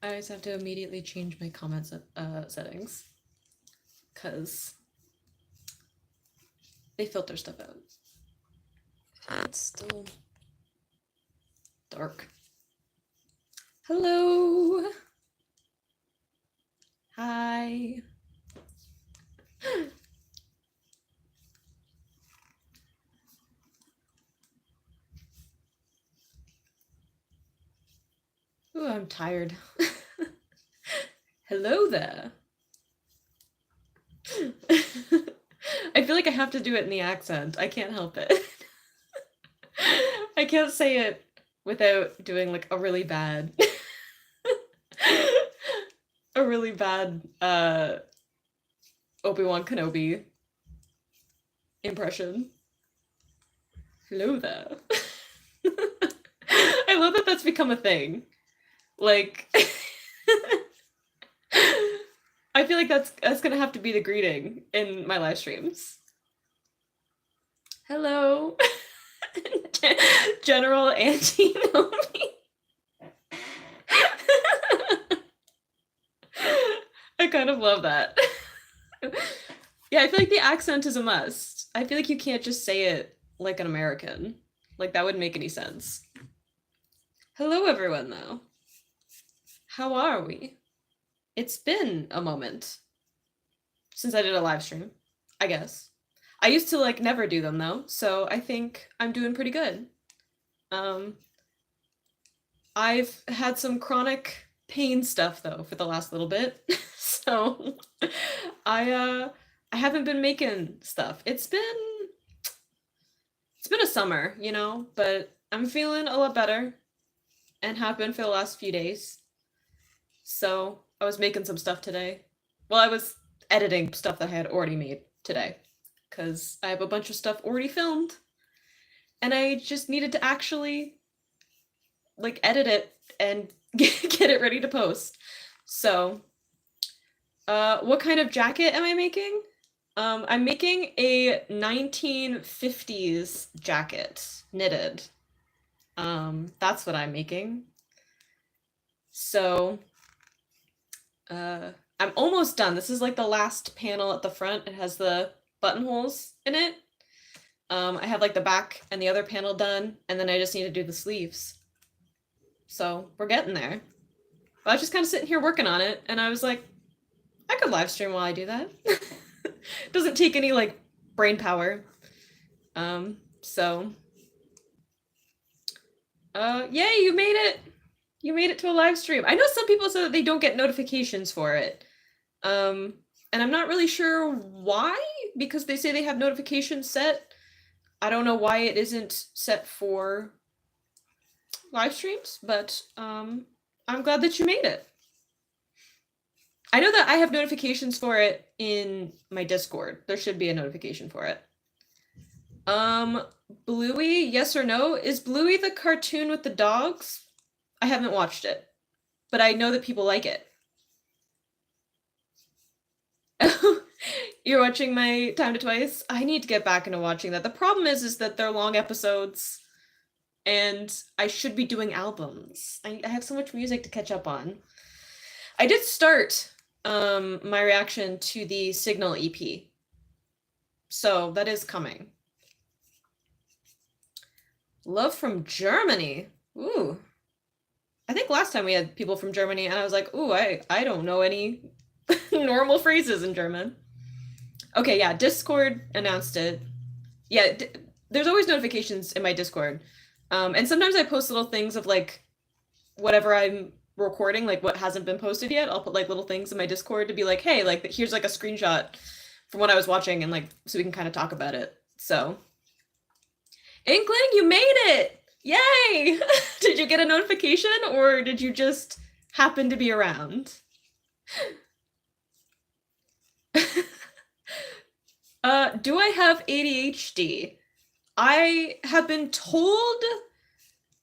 I always have to immediately change my comment settings because they filter stuff out. It's still dark. Hello. Hi. Ooh, I'm tired. Hello there. I feel like I have to do it in the accent. I can't help it. I can't say it without doing like a really bad Obi-Wan Kenobi impression. Hello there. I love that that's become a thing. Like I feel like that's gonna have to be the greeting in my live streams. Hello. General Auntie Nomi. I kind of love that. Yeah, I feel like the accent is a must. I feel like you can't just say it like an American. Like, that wouldn't make any sense. Hello, everyone, though. How are we? It's been a moment since I did a live stream, I guess. I used to, like, never do them, though, so I think I'm doing pretty good. I've had some chronic pain stuff, though, for the last little bit, so I haven't been making stuff. It's been a summer, you know, but I'm feeling a lot better and have been for the last few days. So I was making some stuff today. Well, I was editing stuff that I had already made today because I have a bunch of stuff already filmed and I just needed to actually like edit it and get it ready to post. So what kind of jacket am I making? I'm making a 1950s jacket, knitted. That's what I'm making. So, I'm almost done. This is like the last panel at the front. It has the buttonholes in it. I have like the back and the other panel done, and then I just need to do the sleeves. So we're getting there. But I was just kind of sitting here working on it, and I was like, I could live stream while I do that. Doesn't take any like brain power. So yay, you made it. You made it to a live stream. I know some people said that they don't get notifications for it. And I'm not really sure why, because they say they have notifications set. I don't know why it isn't set for live streams, but I'm glad that you made it. I know that I have notifications for it in my Discord. There should be a notification for it. Bluey, yes or no? Is Bluey the cartoon with the dogs? I haven't watched it, but I know that people like it. You're watching my Time to Twice? I need to get back into watching that. The problem is that they're long episodes, and I should be doing albums. I have so much music to catch up on. I did start my reaction to the Signal EP, so that is coming. Love from Germany. Ooh. I think last time we had people from Germany, and I was like, ooh, I don't know any normal phrases in German. Okay, yeah, Discord announced it. Yeah, there's always notifications in my Discord. And sometimes I post little things of like whatever I'm recording, like what hasn't been posted yet. I'll put like little things in my Discord to be like, hey, like here's like a screenshot from what I was watching, and like so we can kind of talk about it. So Inkling, you made it! Yay! Did you get a notification or did you just happen to be around? Do I have ADHD? I have been told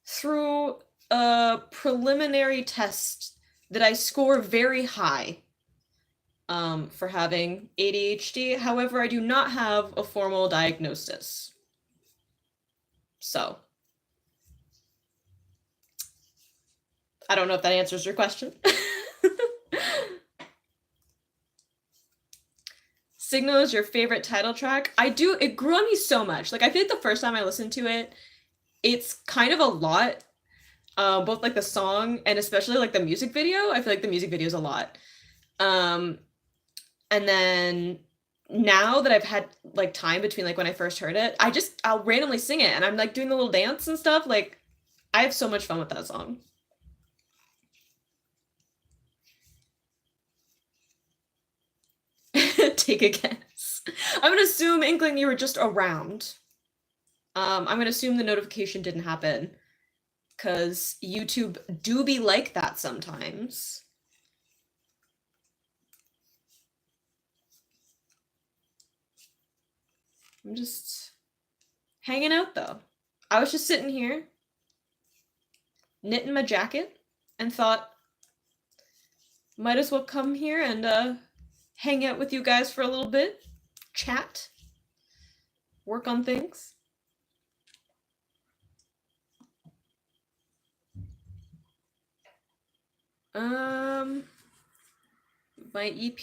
through a preliminary test that I score very high for having ADHD. However, I do not have a formal diagnosis. So, I don't know if that answers your question. Signal is your favorite title track? I do, it grew on me so much. Like I feel like the first time I listened to it, it's kind of a lot. Both like the song and especially like the music video. I feel like the music video is a lot. Um, and then now that I've had like time between like when I first heard it, I'll randomly sing it and I'm like doing the little dance and stuff. Like I have so much fun with that song. Take a guess. I'm gonna assume Inkling you were just around. I'm gonna assume the notification didn't happen because YouTube do be like that sometimes. I'm just hanging out though. I was just sitting here knitting my jacket and thought might as well come here and hang out with you guys for a little bit, chat, work on things. My EP.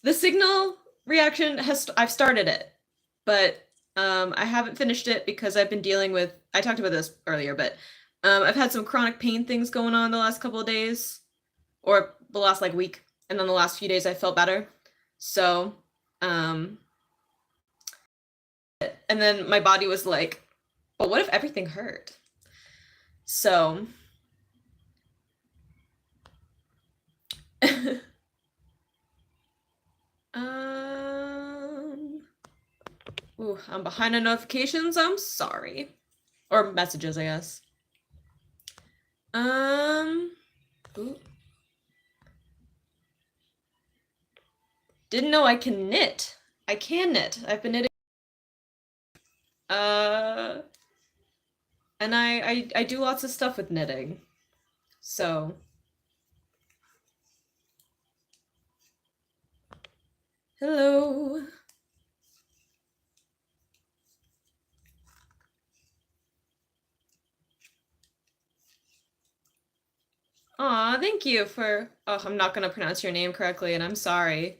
The Signal reaction I've started it, but I haven't finished it because I've been dealing with, I talked about this earlier, but I've had some chronic pain things going on the last couple of days, or the last like week, and then the last few days I felt better. So, and then my body was like, but what if everything hurt? So, ooh, I'm behind on notifications. I'm sorry. Or messages, I guess. Ooh. Didn't know I can knit. I can knit. I've been knitting. And I do lots of stuff with knitting. So. Hello. Aw, thank you for, oh, I'm not gonna pronounce your name correctly and I'm sorry.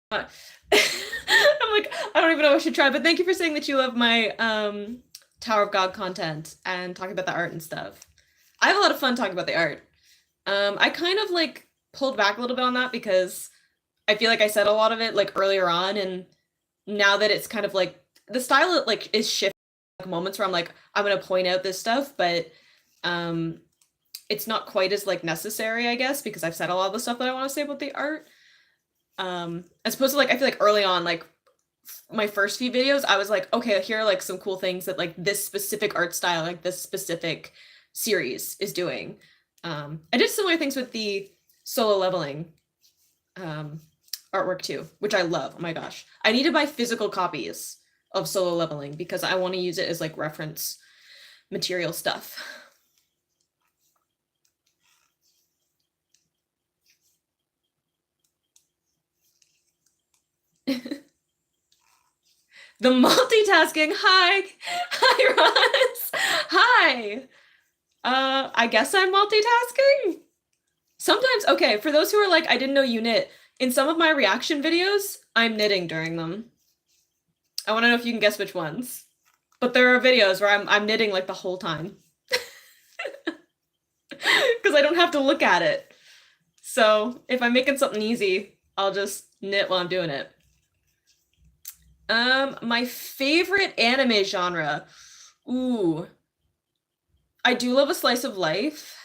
I'm like, I don't even know what I should try, but thank you for saying that you love my Tower of God content and talking about the art and stuff. I have a lot of fun talking about the art. I kind of like pulled back a little bit on that because I feel like I said a lot of it like earlier on, and now that it's kind of like the style like is shifting, like moments where I'm like, I'm gonna point out this stuff, but it's not quite as like necessary, I guess, because I've said a lot of the stuff that I want to say about the art. As opposed to like, I feel like early on, like my first few videos, I was like, okay, here are like some cool things that like this specific art style, like this specific series is doing. I did similar things with the solo leveling artwork too, which I love. Oh my gosh. I need to buy physical copies of solo leveling because I want to use it as like reference material stuff. The multitasking. Hi. Hi, Ross. Hi. I guess I'm multitasking. Sometimes, okay, for those who are like, I didn't know you knit, in some of my reaction videos, I'm knitting during them. I want to know if you can guess which ones. But there are videos where I'm knitting like the whole time. Because I don't have to look at it. So if I'm making something easy, I'll just knit while I'm doing it. My favorite anime genre. Ooh. I do love a slice of life.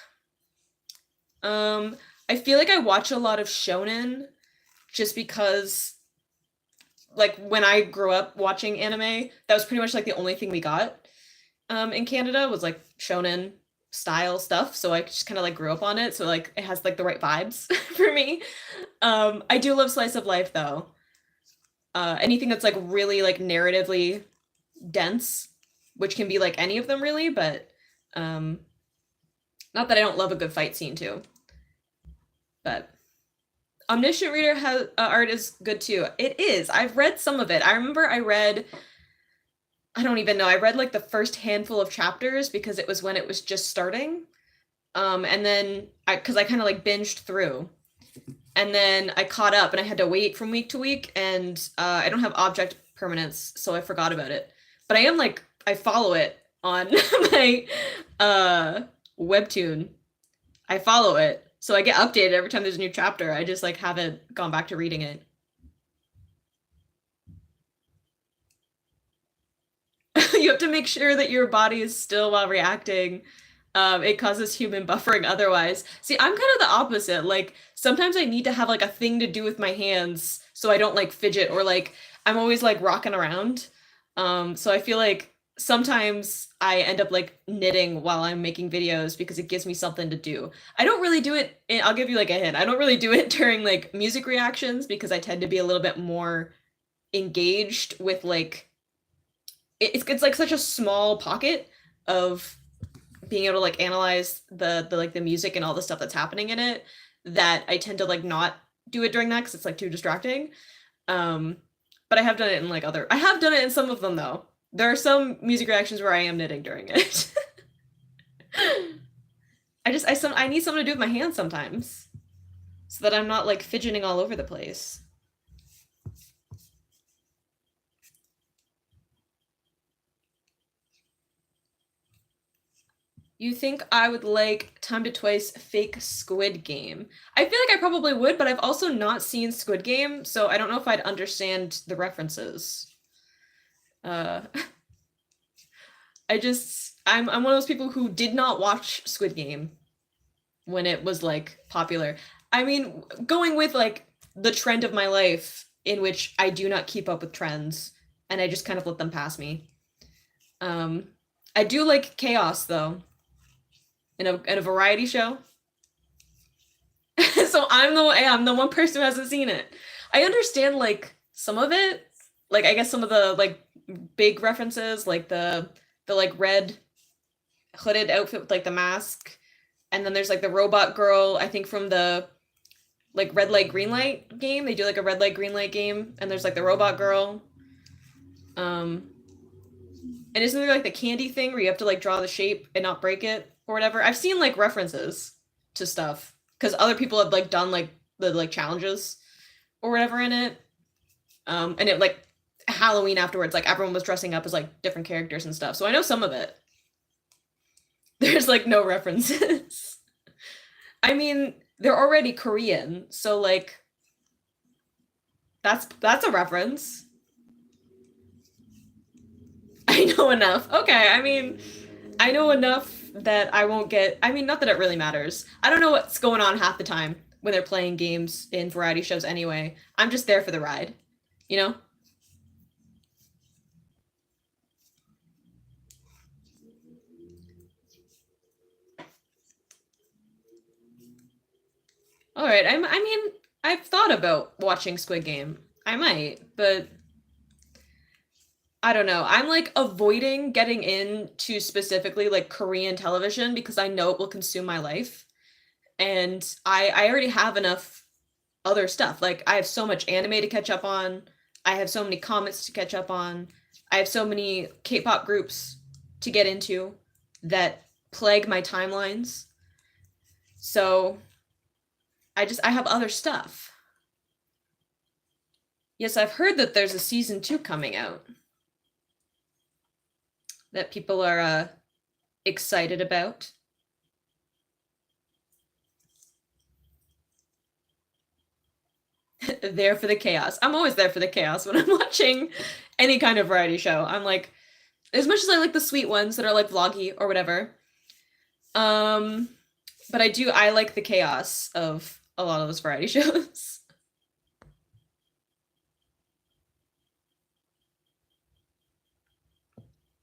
I feel like I watch a lot of shonen just because like when I grew up watching anime, that was pretty much like the only thing we got in Canada was like shonen style stuff. So I just kind of like grew up on it. So like it has like the right vibes for me. I do love slice of life though. Anything that's like really like narratively dense, which can be like any of them really, but not that I don't love a good fight scene too. But Omniscient Reader has art is good too. It is. I've read some of it. I remember I read I don't even know. I read like the first handful of chapters because it was when it was just starting. And then because I kind of like binged through, and then I caught up, and I had to wait from week to week, and I don't have object permanence, so I forgot about it. But I am like I follow it on my uh webtoon. I follow it, so I get updated every time there's a new chapter. I just like haven't gone back to reading it. You have to make sure that your body is still while reacting. It causes human buffering otherwise. See, I'm kind of the opposite. Like sometimes I need to have like a thing to do with my hands so I don't like fidget or like I'm always like rocking around. So I feel like sometimes I end up like knitting while I'm making videos because it gives me something to do. I don't really do it, I'll give you like a hint. I don't really do it during like music reactions because I tend to be a little bit more engaged with like it's like such a small pocket of being able to like analyze the like the music and all the stuff that's happening in it that I tend to like not do it during that because it's like too distracting. Um, but I have done it in like other. I have done it in some of them though. There are some music reactions where I am knitting during it. I need something to do with my hands sometimes so that I'm not like fidgeting all over the place. You think I would like Time to Twice fake Squid Game? I feel like I probably would, but I've also not seen Squid Game, so I don't know if I'd understand the references. Uh, I'm one of those people who did not watch Squid Game when it was like popular. I mean, going with like the trend of my life in which I do not keep up with trends and I just kind of let them pass me. Um, I do like chaos though in a variety show. So I'm the one person who hasn't seen it. I understand like some of it, like I guess some of the like big references, like the like red hooded outfit with like the mask, and then there's like the robot girl. I think from the like red light green light game, they do like a red light green light game, and there's like the robot girl. Um, and isn't there like the candy thing where you have to like draw the shape and not break it or whatever? I've seen like references to stuff because other people have like done like the like challenges or whatever in it. And it like Halloween afterwards, like everyone was dressing up as like different characters and stuff. So I know some of it. There's like no references. I mean, they're already Korean, so like that's a reference. I know enough. Okay, I mean, I know enough that I won't get. I mean, not that it really matters. I don't know what's going on half the time when they're playing games in variety shows anyway. I'm just there for the ride, you know? All right. I mean, I've thought about watching Squid Game. I might, but I don't know. I'm like avoiding getting into specifically like Korean television because I know it will consume my life. And I already have enough other stuff. Like I have so much anime to catch up on. I have so many comics to catch up on. I have so many K-pop groups to get into that plague my timelines. So I have other stuff. Yes, I've heard that there's a season 2 coming out that people are excited about. There for the chaos. I'm always there for the chaos when I'm watching any kind of variety show. I'm like, as much as I like the sweet ones that are like vloggy or whatever, um, but I like the chaos of a lot of those variety shows.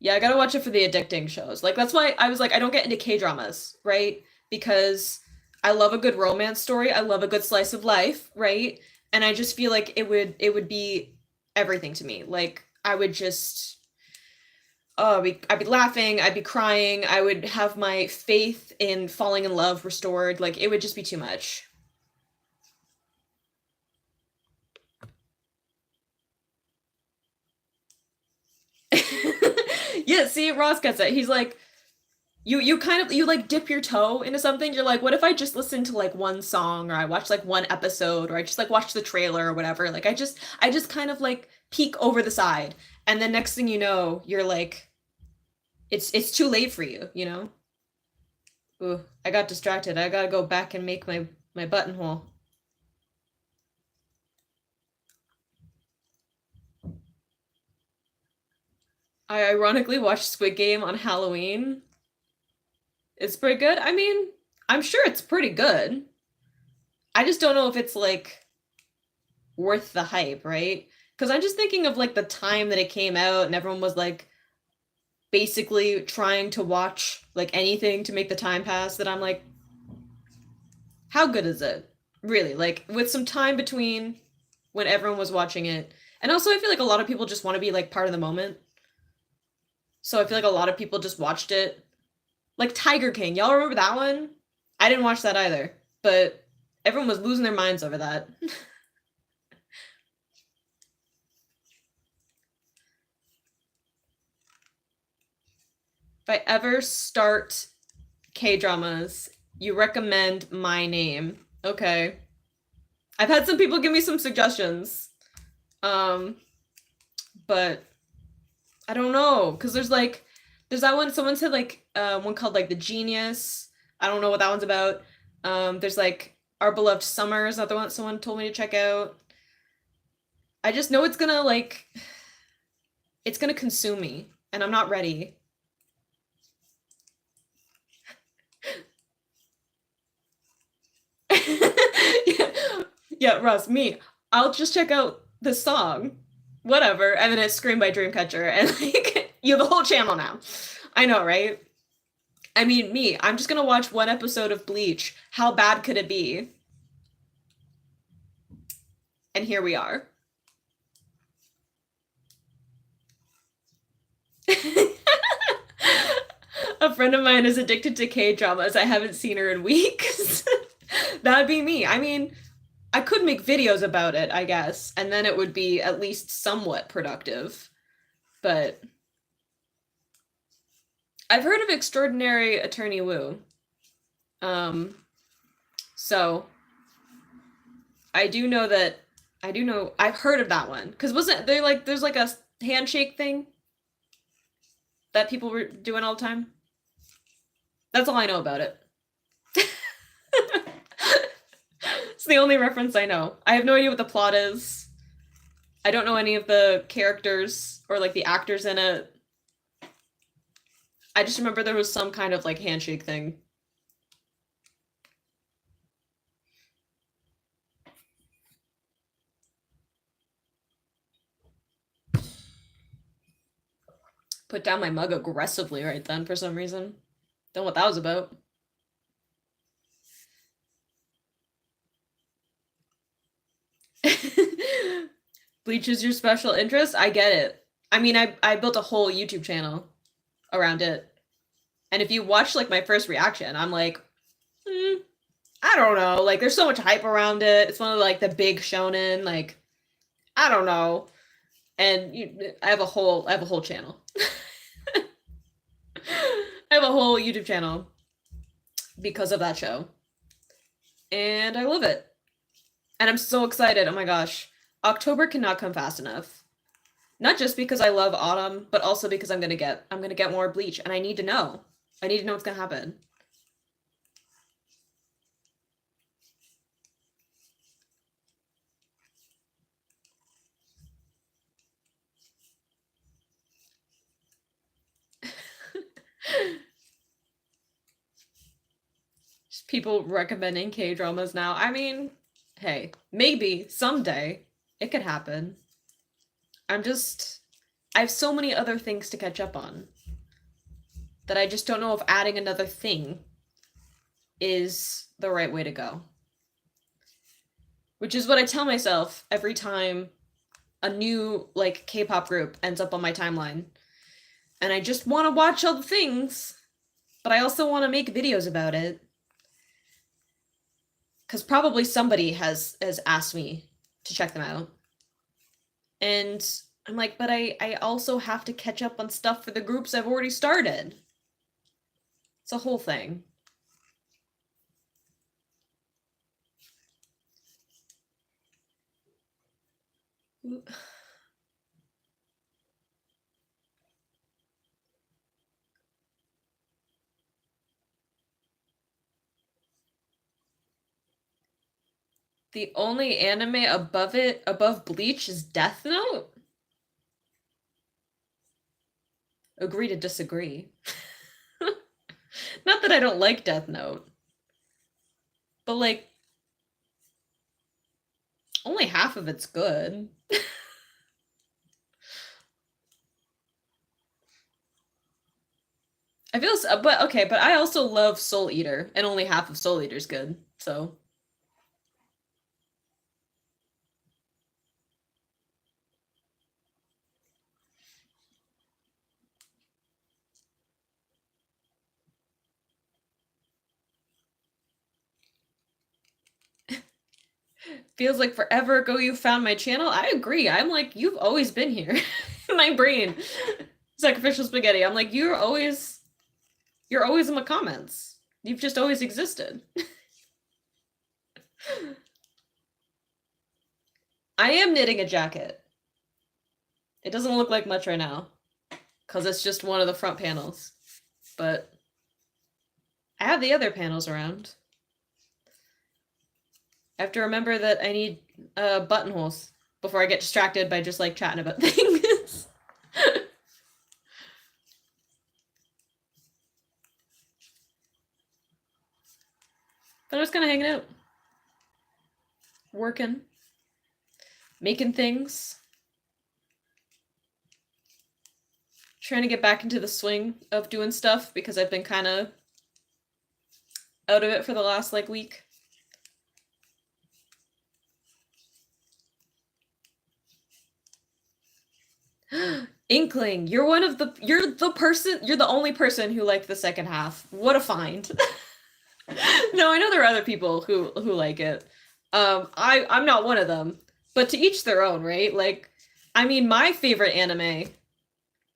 Yeah, I gotta watch it for the addicting shows. Like that's why I was like, I don't get into K dramas, right? Because I love a good romance story. I love a good slice of life, right? And I just feel like it would be everything to me. Like I would just I'd be laughing, I'd be crying, I would have my faith in falling in love restored. Like it would just be too much. Yeah, see, Ross gets it. He's like, you kind of you like dip your toe into something. You're like, what if I just listen to like one song or I watch like one episode or I just like watch the trailer or whatever. Like I just kind of like peek over the side. And then next thing you know, you're like it's too late for you, you know? Ooh, I got distracted. I gotta go back and make my buttonhole. I ironically watched Squid Game on Halloween. It's pretty good. I mean, I'm sure it's pretty good. I just don't know if it's like worth the hype, right? Because I'm just thinking of like the time that it came out and everyone was like basically trying to watch like anything to make the time pass that I'm like, how good is it? Really? Like with some time between when everyone was watching it. And also I feel like a lot of people just want to be like part of the moment. So I feel like a lot of people just watched it. Like Tiger King. Y'all remember that one? I didn't watch that either, but everyone was losing their minds over that. If I ever start K dramas, you recommend My Name. Okay. I've had some people give me some suggestions. Um, but I don't know because there's that one. Someone said like one called like The Genius. I don't know what that one's about. There's like Our Beloved Summer is another one someone told me to check out. I just know it's gonna consume me, and I'm not ready. Yeah, yeah, Russ, me. I'll just check out the song, whatever, and then it's Scream by Dreamcatcher, and like you have a whole channel now. I know, right? I mean, me. I'm just gonna watch one episode of Bleach. How bad could it be? And here we are. A friend of mine is addicted to K dramas. I haven't seen her in weeks. That'd be me. I mean, I could make videos about it, I guess, and then it would be at least somewhat productive. But I've heard of Extraordinary Attorney Woo. Um, so I do know I've heard of that one. Cause wasn't there like there's like a handshake thing that people were doing all the time? That's all I know about it. It's the only reference I know. I have no idea what the plot is. I don't know any of the characters or like the actors in it. I just remember there was some kind of like handshake thing. Put down my mug aggressively right then for some reason. Don't know what that was about. Bleach is your special interest? I get it. I mean, I built a whole YouTube channel around it. And if you watch like my first reaction, I'm like, I don't know. Like there's so much hype around it. It's one of like the big shonen. Like I don't know. And I have a whole channel. I have a whole YouTube channel because of that show. And I love it. And I'm so excited. Oh my gosh. October cannot come fast enough. Not just because I love autumn, but also because I'm gonna get more Bleach and I need to know. I need to know what's gonna happen. Just people recommending K dramas now. I mean, hey, maybe someday it could happen. I'm just I have so many other things to catch up on that I just don't know if adding another thing is the right way to go. Which is what I tell myself every time a new like K-pop group ends up on my timeline. And I just want to watch all the things, but I also want to make videos about it. Cuz probably somebody has asked me to check them out. And I'm like, but I also have to catch up on stuff for the groups I've already started. It's a whole thing. The only anime above Bleach, is Death Note? Agree to disagree. Not that I don't like Death Note, but like only half of it's good. I feel so, but okay, but I also love Soul Eater, and only half of Soul Eater's good. So feels like forever ago you found my channel. I agree. I'm like, you've always been here in my brain. Sacrificial spaghetti. I'm like, you're always in my comments. You've just always existed. I am knitting a jacket. It doesn't look like much right now because it's just one of the front panels, but I have the other panels around. I have to remember that I need buttonholes before I get distracted by just like chatting about things. But I was kind of hanging out, working, making things, trying to get back into the swing of doing stuff because I've been kind of out of it for the last like week. Inkling, you're the only person who liked the second half. What a find. No, I know there are other people who like it. I'm not one of them, but to each their own, right? Like, I mean, my favorite anime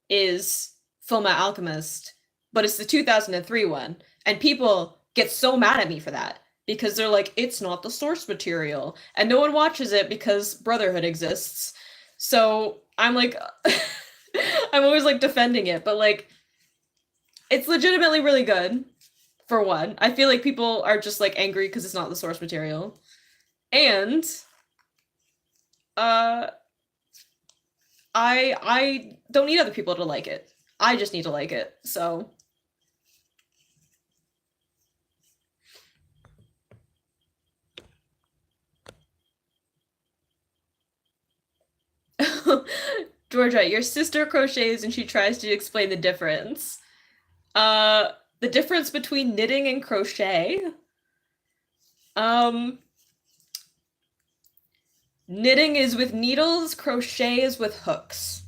is Fullmetal Alchemist, but it's the 2003 one, and people get so mad at me for that because they're like, it's not the source material, and no one watches it because Brotherhood exists. So I'm like, I'm always like defending it, but like, it's legitimately really good. For one, I feel like people are just like angry because it's not the source material, and uh, I don't need other people to like it. I just need to like it. So Georgia, your sister crochets and she tries to explain the difference. Uh, the difference between knitting and crochet. Um, Knitting is with needles, crochet is with hooks.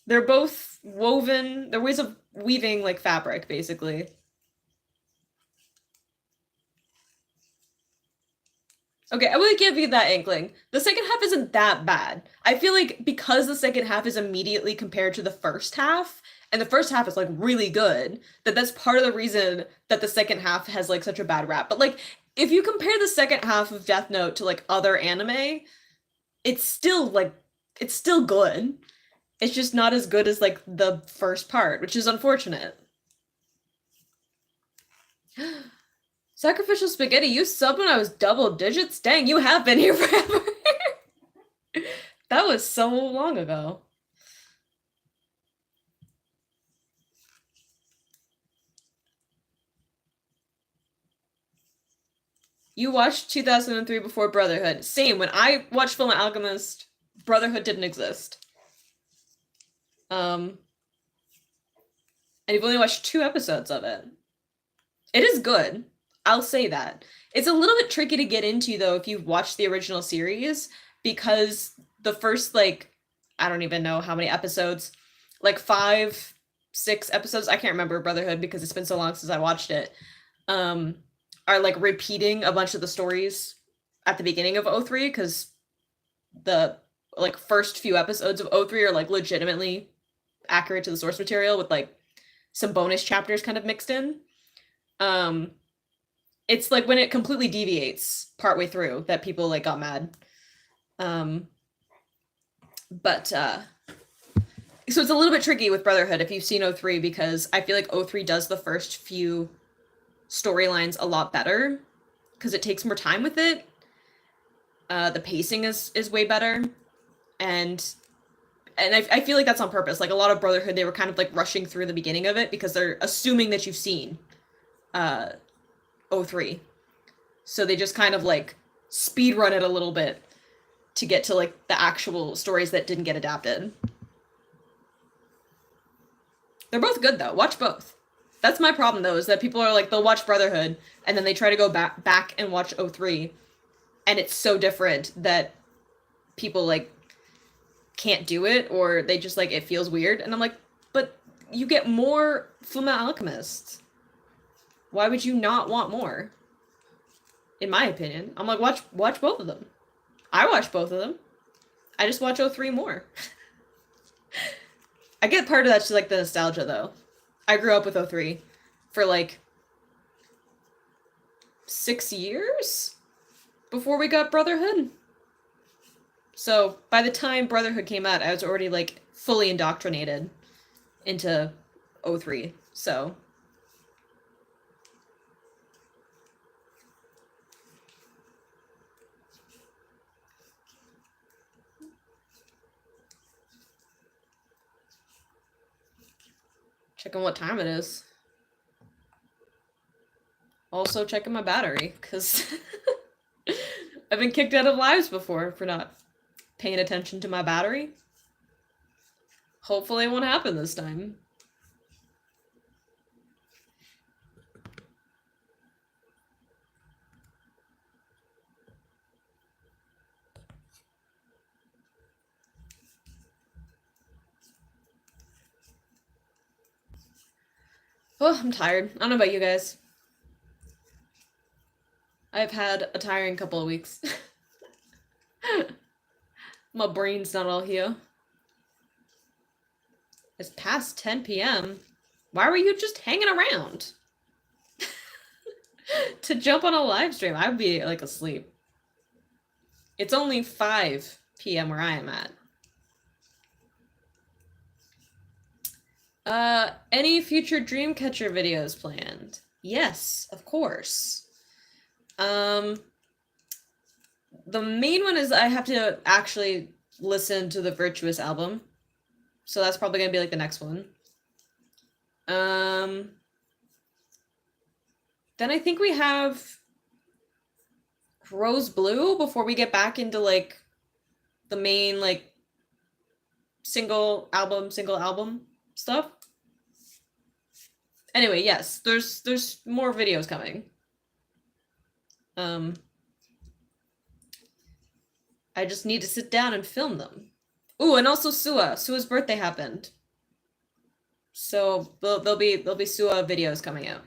They're both woven, they're ways of weaving like fabric, basically. Okay, I will give you that inkling. The second half isn't that bad. I feel like because the second half is immediately compared to the first half, and the first half is like really good, that's part of the reason that the second half has like such a bad rap. But like if you compare the second half of Death Note to like other anime, it's still like it's still good. It's just not as good as like the first part, which is unfortunate. Sacrificial spaghetti, you subbed when I was double digits? Dang, you have been here forever. That was so long ago. You watched 2003 before Brotherhood. Same, when I watched Fullmetal Alchemist, Brotherhood didn't exist. And you've only watched 2 episodes of it. It is good. I'll say that. It's a little bit tricky to get into though if you've watched the original series because the first like I don't even know how many episodes, like 5, 6 episodes, I can't remember Brotherhood because it's been so long since I watched it. Um are like repeating a bunch of the stories at the beginning of '03 because the like first few episodes of O3 are like legitimately accurate to the source material with like some bonus chapters kind of mixed in. Um it's like when it completely deviates partway through that people like got mad. Um but so it's a little bit tricky with Brotherhood if you've seen O3 because I feel like O3 does the first few storylines a lot better because it takes more time with it. The pacing is way better, and I feel like that's on purpose. Like a lot of Brotherhood, they were kind of like rushing through the beginning of it because they're assuming that you've seen uh O3. So they just kind of like speed run it a little bit to get to like the actual stories that didn't get adapted. They're both good though. Watch both. That's my problem though, is that people are like they'll watch Brotherhood and then they try to go back and watch O3, and it's so different that people like can't do it, or they just like it feels weird, and I'm like, but you get more Fullmetal Alchemist. Why would you not want more? In my opinion, I'm like watch both of them. I watch both of them. I just watch O3 more. I get part of that's just like the nostalgia though. I grew up with O3 for like 6 years before we got Brotherhood. So by the time Brotherhood came out, I was already like fully indoctrinated into O3. So checking what time it is. Also checking my battery, because I've been kicked out of lives before for not paying attention to my battery. Hopefully it won't happen this time. Oh, I'm tired. I don't know about you guys. I've had a tiring couple of weeks. My brain's not all here. It's past 10 p.m. Why were you just hanging around? To jump on a live stream, I'd be like asleep. It's only 5 p.m. where I am at. Any future Dreamcatcher videos planned? Yes, of course. The main one is I have to actually listen to the Virtuous album. So that's probably gonna be like the next one. Then I think we have Rose Blue before we get back into like the main like single album stuff. Anyway, yes, there's more videos coming. I just need to sit down and film them. Ooh, and also Sua's birthday happened. So there'll be Sua videos coming out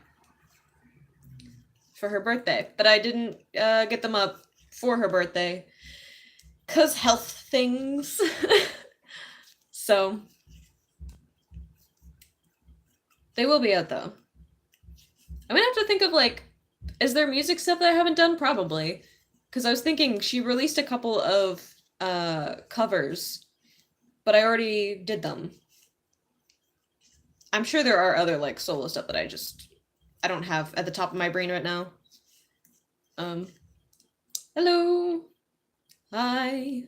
for her birthday, but I didn't get them up for her birthday cuz health things. So they will be out though. I'm gonna have to think of like, is there music stuff that I haven't done? Probably. Because I was thinking she released a couple of covers, but I already did them. I'm sure there are other like solo stuff that I don't have at the top of my brain right now. Hello. Hi.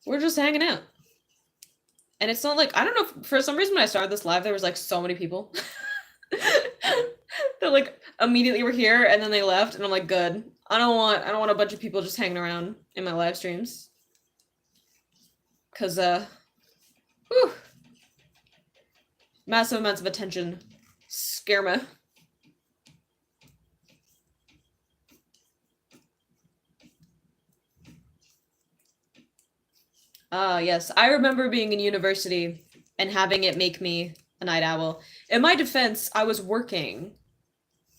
We're just hanging out. And it's not like, I don't know, for some reason when I started this live, there was like so many people. That like immediately were here and then they left, and I'm like, good. I don't want a bunch of people just hanging around in my live streams. Cause whew, massive amounts of attention scare me. Yes, I remember being in university and having it make me a night owl. In my defense, I was working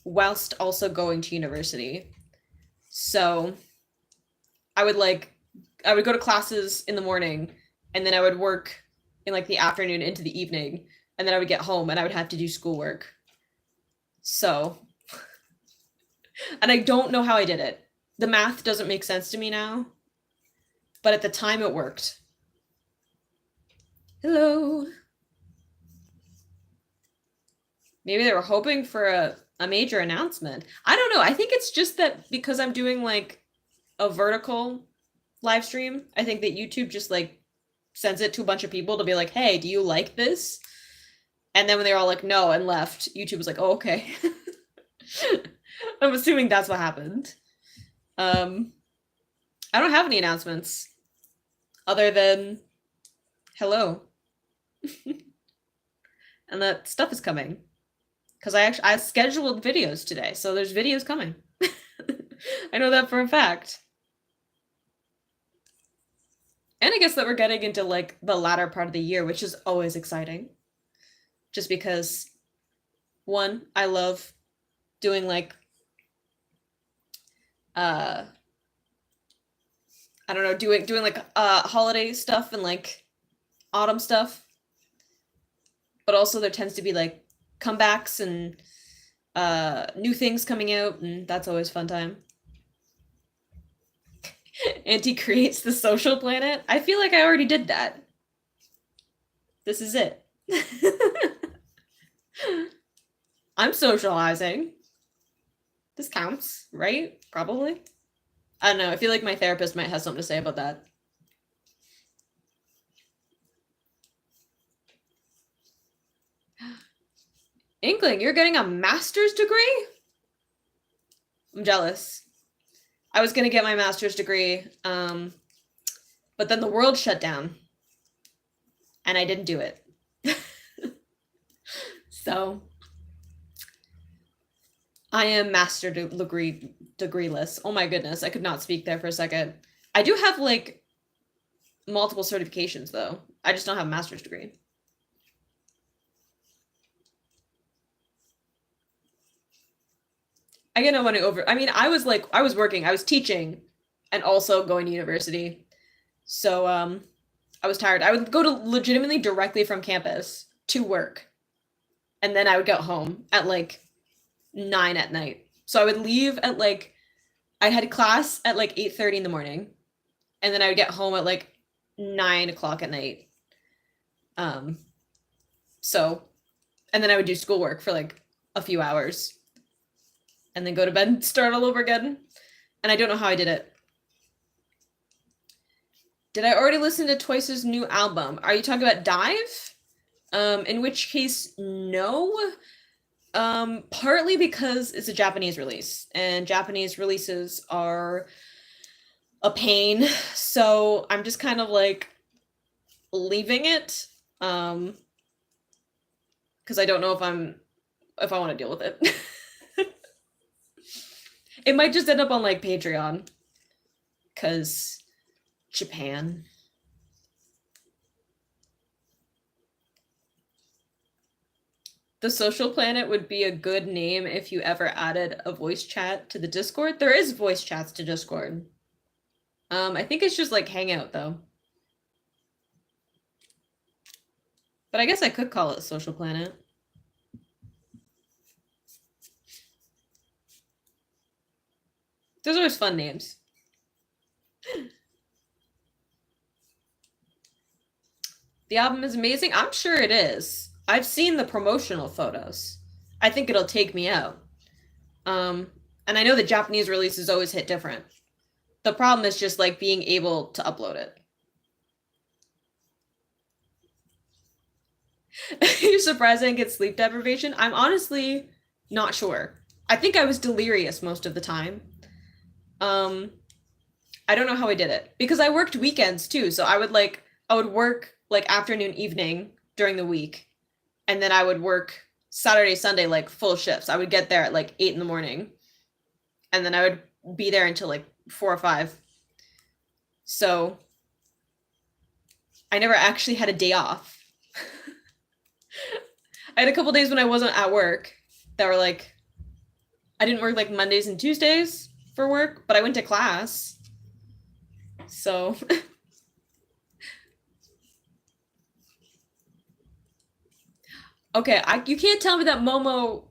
whilst also going to university. So I would go to classes in the morning and then I would work in like the afternoon into the evening, and then I would get home and I would have to do schoolwork. So, and I don't know how I did it. The math doesn't make sense to me now, but at the time it worked. Hello. Maybe they were hoping for a major announcement. I don't know. I think it's just that because I'm doing like a vertical live stream, I think that YouTube just like sends it to a bunch of people to be like, hey, do you like this? And then when they're all like, no, and left, YouTube was like, oh, okay. I'm assuming that's what happened. I don't have any announcements other than hello. And that stuff is coming. Because I scheduled videos today, so there's videos coming. I know that for a fact. And I guess that we're getting into like the latter part of the year, which is always exciting. Just because, one, I love doing like, I don't know, doing like holiday stuff and like autumn stuff. But also there tends to be like comebacks and new things coming out, and that's always fun time. Auntie creates the social planet. I feel like I already did that. This is it. I'm socializing. This counts, right? Probably. I don't know. I feel like my therapist might have something to say about that. Inkling, you're getting a master's degree? I'm jealous. I was going to get my master's degree, but then the world shut down, and I didn't do it. So, I am master degreeless. Oh my goodness, I could not speak there for a second. I do have, like, multiple certifications, though. I just don't have a master's degree. I get no money over. I mean, I was working, I was teaching, and also going to university. So, I was tired. I would go to legitimately directly from campus to work. And then I would get home at like 9 at night. So I would leave at like, I had class at like 8:30 in the morning. And then I would get home at like 9 o'clock at night. So, and then I would do schoolwork for like a few hours. And then go to bed and start all over again. And I don't know how I did it. Did I already listen to Twice's new album? Are you talking about Dive? In which case, no. Partly because it's a Japanese release, and Japanese releases are a pain. So I'm just kind of like leaving it. Because I don't know if I want to deal with it. It might just end up on like Patreon. Because Japan. The Social Planet would be a good name if you ever added a voice chat to the Discord. There is voice chats to Discord. I think it's just like Hangout though. But I guess I could call it Social Planet. Those are always fun names. The album is amazing. I'm sure it is. I've seen the promotional photos. I think it'll take me out. And I know the Japanese releases always hit different. The problem is just like being able to upload it. You're surprised I didn't get sleep deprivation? I'm honestly not sure. I think I was delirious most of the time. I don't know how I did it because I worked weekends too. So I would work like afternoon, evening during the week. And then I would work Saturday, Sunday, like full shifts. I would get there at like 8 in the morning. And then I would be there until like 4 or 5. So I never actually had a day off. I had a couple days when I wasn't at work that were like, I didn't work like Mondays and Tuesdays for work, but I went to class. So okay, you can't tell me that Momo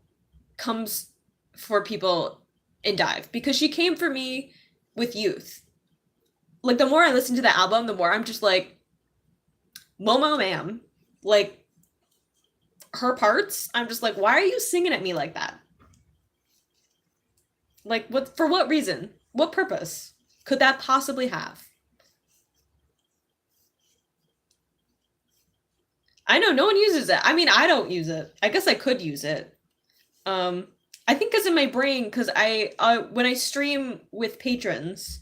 comes for people in Dive because she came for me with Youth. Like the more I listen to the album, the more I'm just like, Momo ma'am. Like her parts, I'm just like, why are you singing at me like that? Like what, for what reason? What purpose could that possibly have? I know no one uses it. I mean, I don't use it. I guess I could use it. Um, I think because in my brain, because when I stream with patrons,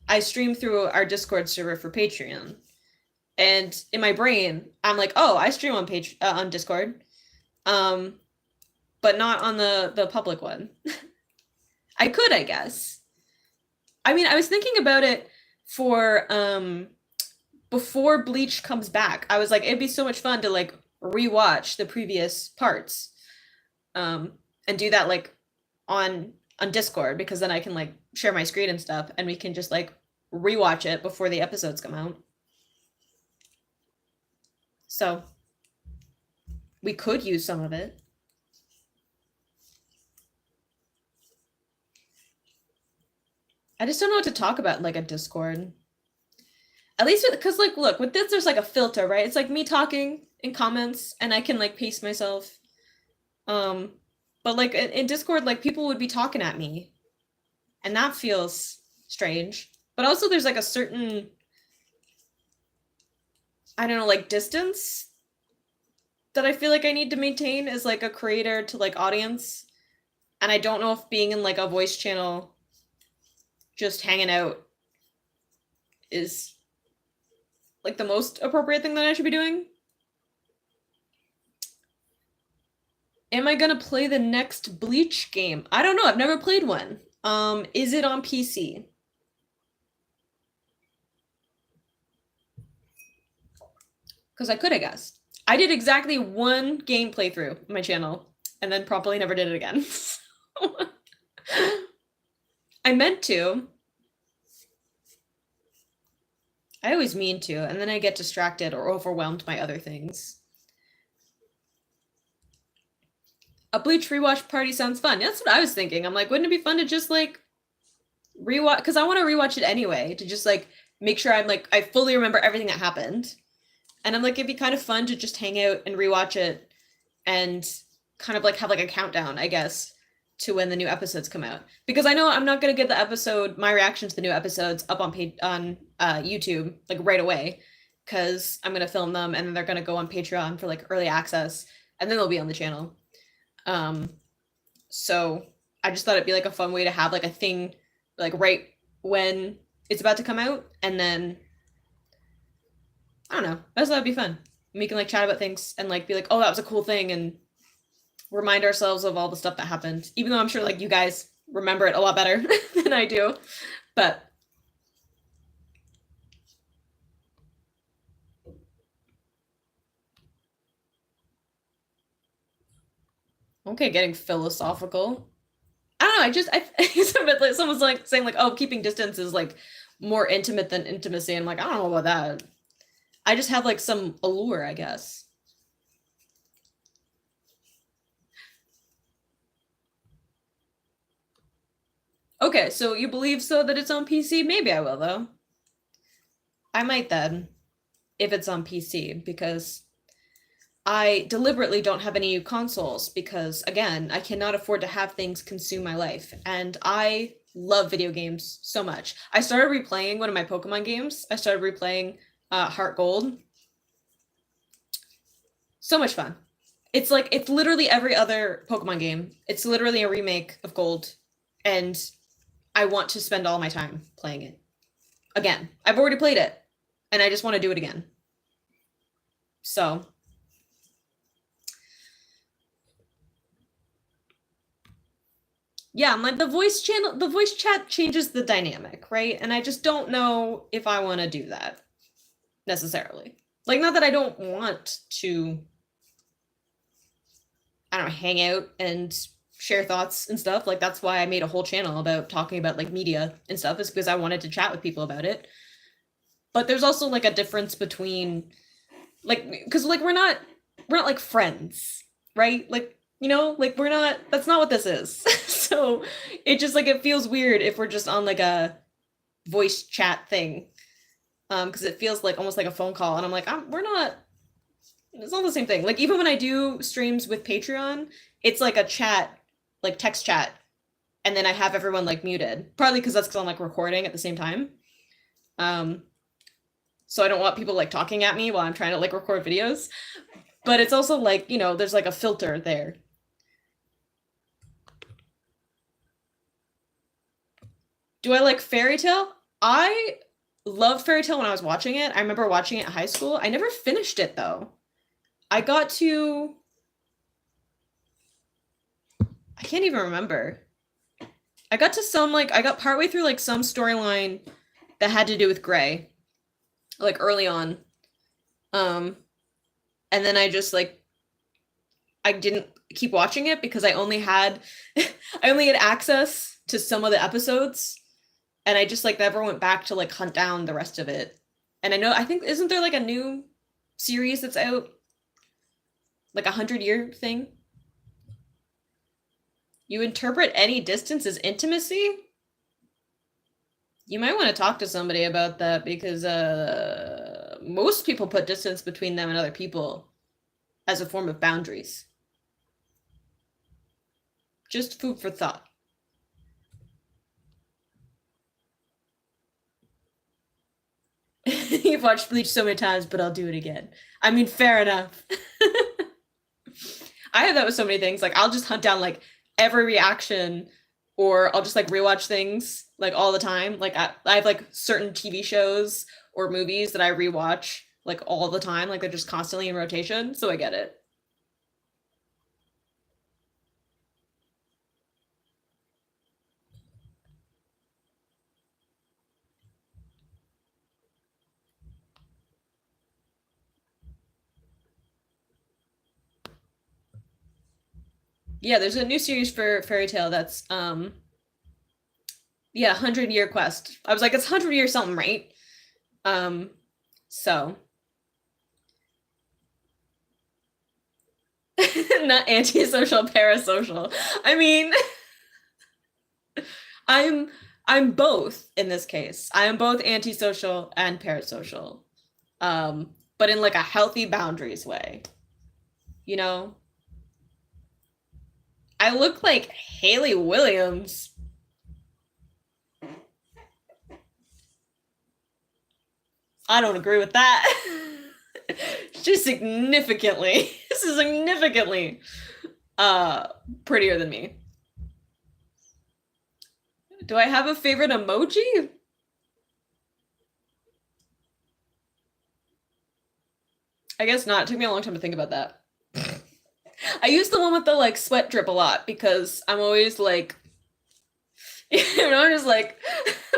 I stream through our Discord server for Patreon, and in my brain, I'm like, oh, I stream on on Discord, um, but not on the public one. I could, I guess. I mean, I was thinking about it for before Bleach comes back. I was like, it'd be so much fun to like rewatch the previous parts, and do that like on Discord because then I can like share my screen and stuff, and we can just like rewatch it before the episodes come out. So we could use some of it. I just don't know what to talk about in like a Discord. At least because like look, with this there's like a filter, right? It's like me talking in comments and I can like pace myself. Um but like in Discord, like people would be talking at me and that feels strange. But also there's like a certain, I don't know, like distance that I feel like I need to maintain as like a creator to like audience. And I don't know if being in like a voice channel just hanging out is like the most appropriate thing that I should be doing. Am I gonna play the next Bleach game? I don't know. I've never played one. Is it on PC? Because I could, I guess. I did exactly one game playthrough on my channel and then probably never did it again. I meant to. I always mean to, and then I get distracted or overwhelmed by other things. A Bleach rewatch party sounds fun. That's what I was thinking. I'm like, wouldn't it be fun to just like rewatch? Because I want to rewatch it anyway to just like make sure I'm like I fully remember everything that happened. And I'm like, it'd be kind of fun to just hang out and rewatch it and kind of like have like a countdown, I guess, to when the new episodes come out. Because I know I'm not gonna get the episode, my reaction to the new episodes up on YouTube like right away, because I'm gonna film them and then they're gonna go on Patreon for like early access, and then they'll be on the channel. So I just thought it'd be like a fun way to have like a thing like right when it's about to come out, and then I don't know. I just thought it'd be fun. We can like chat about things and like be like, oh, that was a cool thing, and remind ourselves of all the stuff that happened. Even though I'm sure like you guys remember it a lot better than I do. But okay, getting philosophical. I don't know. It's a bit like someone's like saying like, oh, keeping distance is like more intimate than intimacy. And I'm like, I don't know about that. I just have like some allure, I guess. Okay, so you believe so that it's on PC? Maybe I will though. I might then, if it's on PC, because I deliberately don't have any consoles because, again, I cannot afford to have things consume my life. And I love video games so much. I started replaying one of my Pokemon games. I started replaying Heart Gold. So much fun. It's like, it's literally every other Pokemon game. It's literally a remake of Gold. And I want to spend all my time playing it. Again, I've already played it. And I just want to do it again. So yeah, I'm like the voice chat changes the dynamic, right? And I just don't know if I want to do that necessarily. Like, not that I don't want to I don't know, hang out and share thoughts and stuff. Like that's why I made a whole channel about talking about like media and stuff, is because I wanted to chat with people about it. But there's also like a difference between like because like we're not like friends, right? Like like we're not, that's not what this is. So it just like it feels weird if we're just on like a voice chat thing. Because it feels like almost like a phone call, and I'm like, we're not, it's not the same thing. Like even when I do streams with Patreon, it's like a chat, like text chat, and then I have everyone like muted. Partly because I'm like recording at the same time. Um, so I don't want people like talking at me while I'm trying to like record videos. But it's also like, there's like a filter there. Do I like Fairy Tale? I loved Fairy Tale when I was watching it. I remember watching it in high school. I never finished it though. I got to, I can't even remember. I got to some like, I got partway through like some storyline that had to do with Gray, like early on. And then I just like, I didn't keep watching it because I only had I only had access to some of the episodes, and I just like never went back to like hunt down the rest of it. And I think, isn't there like a new series that's out, like 100-year thing? You interpret any distance as intimacy? You might want to talk to somebody about that, because most people put distance between them and other people as a form of boundaries. Just food for thought. You've watched Bleach so many times, but I'll do it again. I mean, fair enough. I have that with so many things. Like, I'll just hunt down like every reaction, or I'll just like rewatch things like all the time. Like, I have like certain TV shows or movies that I rewatch like all the time. Like, they're just constantly in rotation. So I get it. Yeah, there's a new series for Fairy Tale that's yeah, 100-year quest. I was like, it's 100 year something, right? Um, so not antisocial, parasocial. I mean, I'm I'm both in this case. I am both antisocial and parasocial. But in like a healthy boundaries way. You know? I look like Haley Williams. I don't agree with that. She's significantly, this is significantly prettier than me. Do I have a favorite emoji? I guess not. It took me a long time to think about that. I use the one with the like sweat drip a lot because I'm always like, just like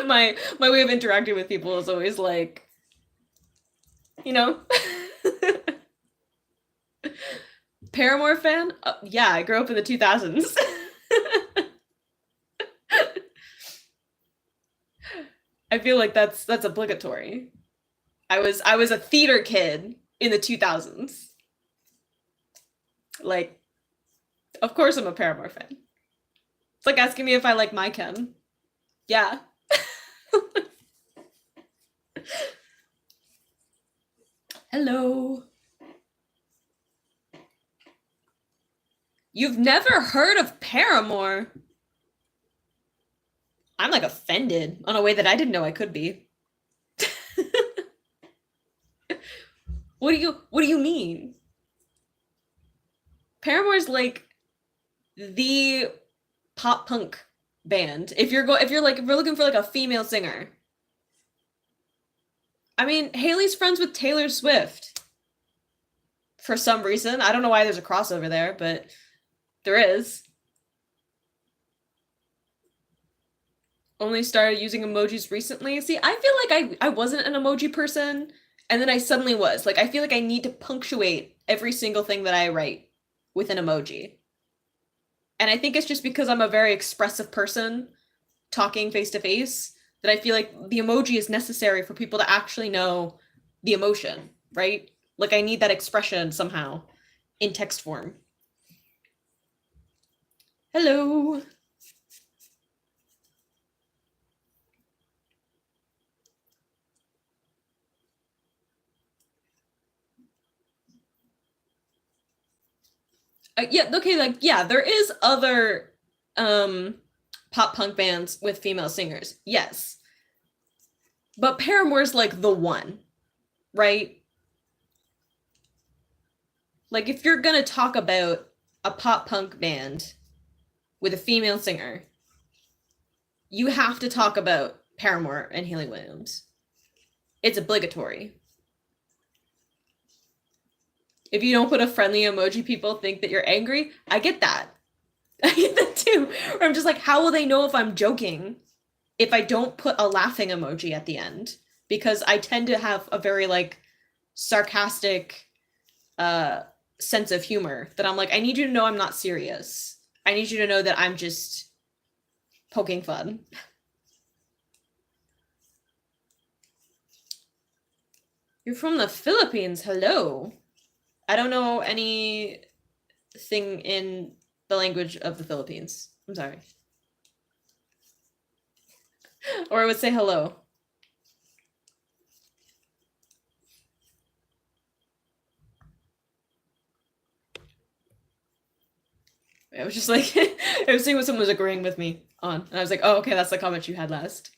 my way of interacting with people is always like, you know. Paramore fan? Yeah, I grew up in the 2000s. I feel like that's obligatory. I was a theater kid in the 2000s. Like, of course I'm a Paramore fan. It's like asking me if I like My Chem. Yeah. Hello. You've never heard of Paramore? I'm like offended on a way that I didn't know I could be. What do you mean? Paramore's like the pop punk band. If you're looking for like a female singer. I mean, Haley's friends with Taylor Swift for some reason. I don't know why there's a crossover there, but there is. Only started using emojis recently. See, I feel like I wasn't an emoji person, and then I suddenly was. Like, I feel like I need to punctuate every single thing that I write with an emoji. And I think it's just because I'm a very expressive person talking face to face that I feel like the emoji is necessary for people to actually know the emotion, right? Like I need that expression somehow in text form. Hello. Yeah, okay, like yeah, there is other pop punk bands with female singers. Yes. But Paramore's like the one, right? Like if you're going to talk about a pop punk band with a female singer, you have to talk about Paramore and Hayley Williams. It's obligatory. If you don't put a friendly emoji, people think that you're angry. I get that. I get that too. Where I'm just like, how will they know if I'm joking if I don't put a laughing emoji at the end? Because I tend to have a very like sarcastic sense of humor that I'm like, I need you to know I'm not serious. I need you to know that I'm just poking fun. You're from the Philippines. Hello. I don't know anything in the language of the Philippines. I'm sorry. Or I would say hello. I was just like, I was seeing what someone was agreeing with me on. And I was like, oh, okay, that's the comment you had last.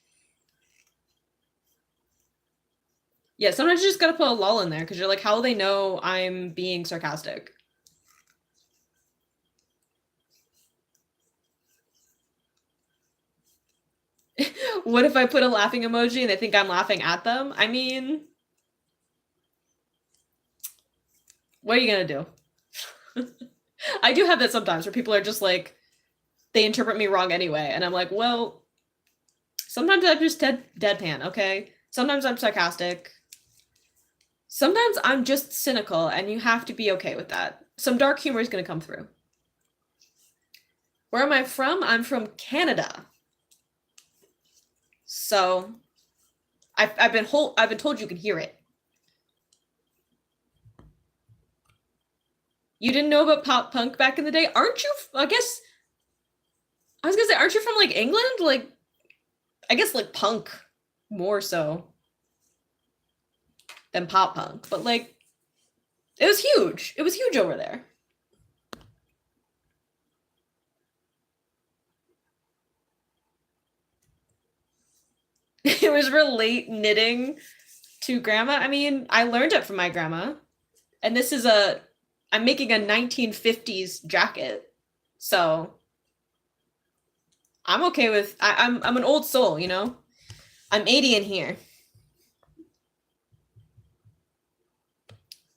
Yeah, sometimes you just gotta put a lull in there because you're like, how will they know I'm being sarcastic? What if I put a laughing emoji and they think I'm laughing at them? I mean, what are you gonna do? I do have that sometimes where people are just like, they interpret me wrong anyway. And I'm like, well, sometimes I'm just deadpan, okay? Sometimes I'm sarcastic. Sometimes I'm just cynical, and you have to be okay with that. Some dark humor is gonna come through. Where am I from? I'm from Canada. So I've been told you can hear it. You didn't know about pop punk back in the day? Aren't you? I guess I was gonna say, aren't you from like England? Like, I guess like punk more so than pop punk, but like it was huge. It was huge over there. It was relate knitting to grandma. I mean, I learned it from my grandma. And this is I'm making a 1950s jacket. So I'm okay with I'm an old soul, you know? I'm 80 in here.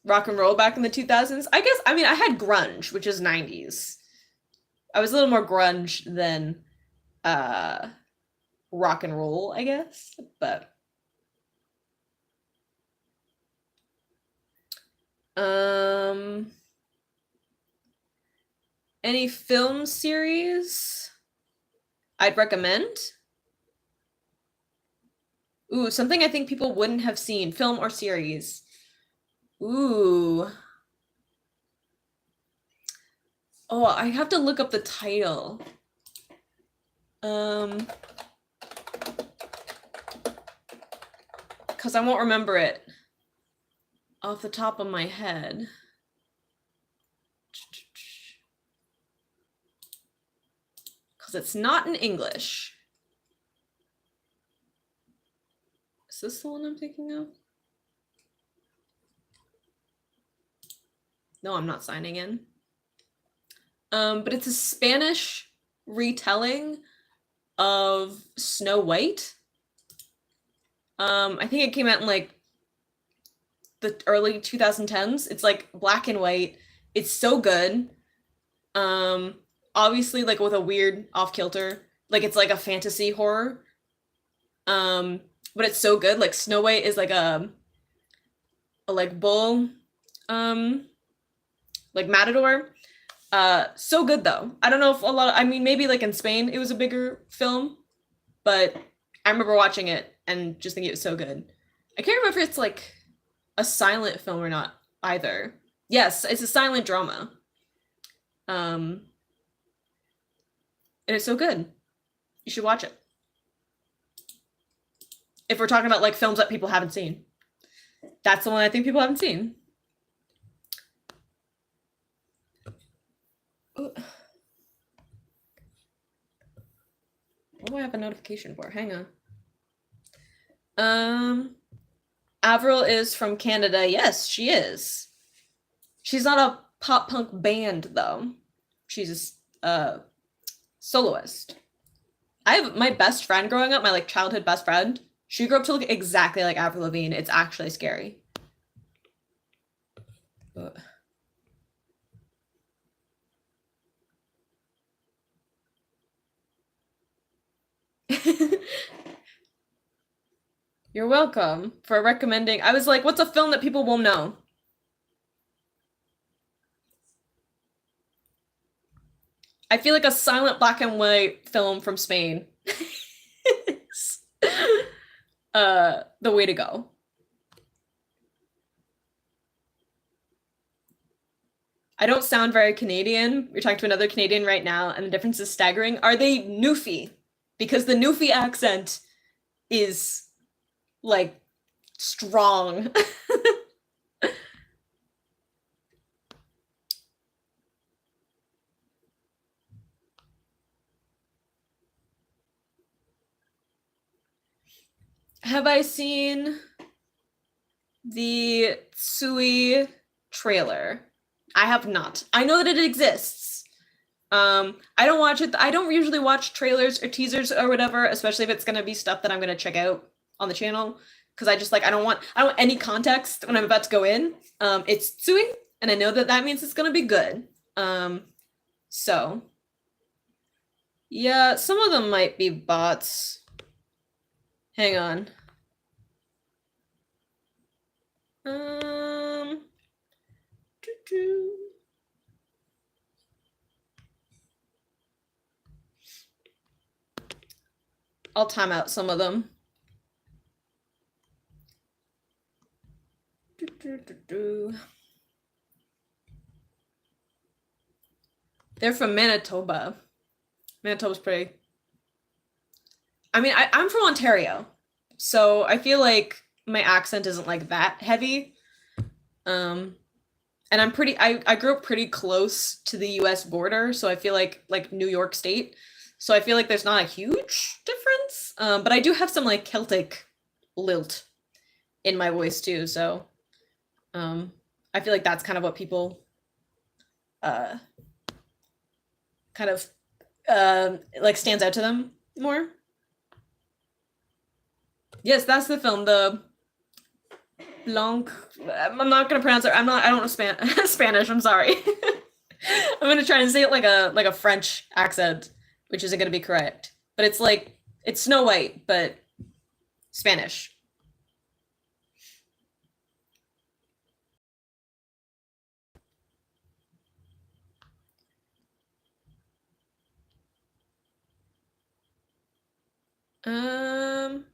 Rock and roll back in the 2000s. I guess I mean I had grunge, which is 90s. I was a little more grunge than uh rock and roll, I guess. But um any film series I'd recommend? Ooh, something I think people wouldn't have seen, film or series. Ooh. Oh, I have to look up the title. Because I won't remember it off the top of my head. Because it's not in English. Is this the one I'm thinking of? No, I'm not signing in. But it's a Spanish retelling of Snow White. I think it came out in like the early 2010s. It's like black and white. It's so good. Obviously like with a weird off kilter. Like it's like a fantasy horror. But it's so good. Like Snow White is like a like bull like matador, So good though. I don't know if a lot of, I mean, maybe like in Spain it was a bigger film, but I remember watching it and just thinking it was so good. I can't remember if it's like a silent film or not either. Yes, it's a silent drama. Um, and it's so good. You should watch it. If we're talking about like films that people haven't seen, that's the one I think people haven't seen. What do I have a notification for? Hang on. Avril is from Canada. Yes, she is. She's not a pop punk band though. She's a soloist. I have my best friend growing up, my like childhood best friend. She grew up to look exactly like Avril Lavigne. It's actually scary. But... You're welcome for recommending. I was like, what's a film that people won't know? I feel like a silent black and white film from Spain is the way to go. I don't sound very Canadian. We're talking to another Canadian right now, and the difference is staggering. Are they Newfie? Because the Newfie accent is like strong. Have I seen the Tsui trailer? I have not. I know that it exists. I don't watch it. I don't usually watch trailers or teasers or whatever, especially if it's gonna be stuff that I'm gonna check out on the channel. Because I just like I don't want any context when I'm about to go in. It's Tsui, and I know that that means it's gonna be good. So yeah, some of them might be bots. Hang on. Doo-doo. I'll time out some of them. They're from Manitoba. Manitoba's pretty. I mean, I'm from Ontario, so I feel like my accent isn't like that heavy. And I'm pretty. I grew up pretty close to the U.S. border, so I feel like New York State. So I feel like there's not a huge difference. But I do have some like Celtic lilt in my voice too. So I feel like that's kind of what people uh, kind of like stands out to them more. Yes, that's the film. The Blanc. I'm not gonna pronounce it. I don't know Spanish. I'm sorry. I'm gonna try and say it like a French accent, which isn't gonna be correct. But it's like it's Snow White, but Spanish. Um,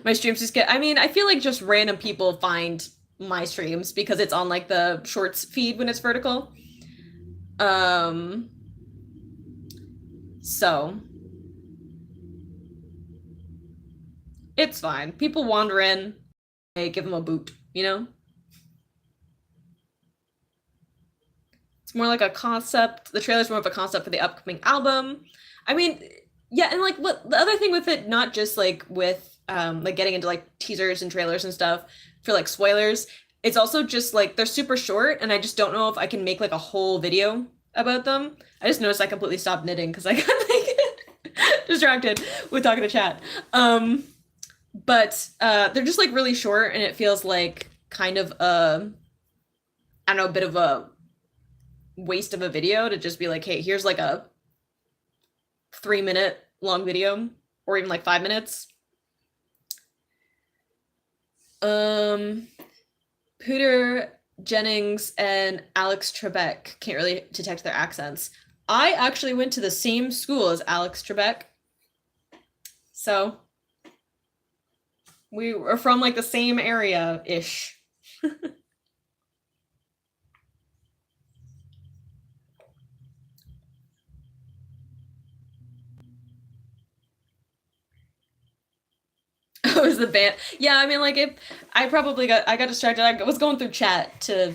my streams just get. I mean, I feel like just random people find my streams because it's on like the shorts feed when it's vertical. Um, so it's fine. People wander in, I give them a boot, you know? It's more like a concept. The trailer's more of a concept for the upcoming album. I mean, yeah, and like what the other thing with it, not just like with like getting into like teasers and trailers and stuff for like spoilers, it's also just like they're super short and I just don't know if I can make like a whole video about them. I just noticed I completely stopped knitting because I got like distracted with talking to chat. But they're just like really short and it feels like kind of a I don't know, a bit of a waste of a video to just be like, hey, here's like a 3-minute long video or even like 5 minutes. Um, Pooter Jennings and Alex Trebek. Can't really detect their accents. I actually went to the same school as Alex Trebek. So we were from like the same area-ish. Oh, it was the band. Yeah, I mean, like, if I got distracted. I was going through chat to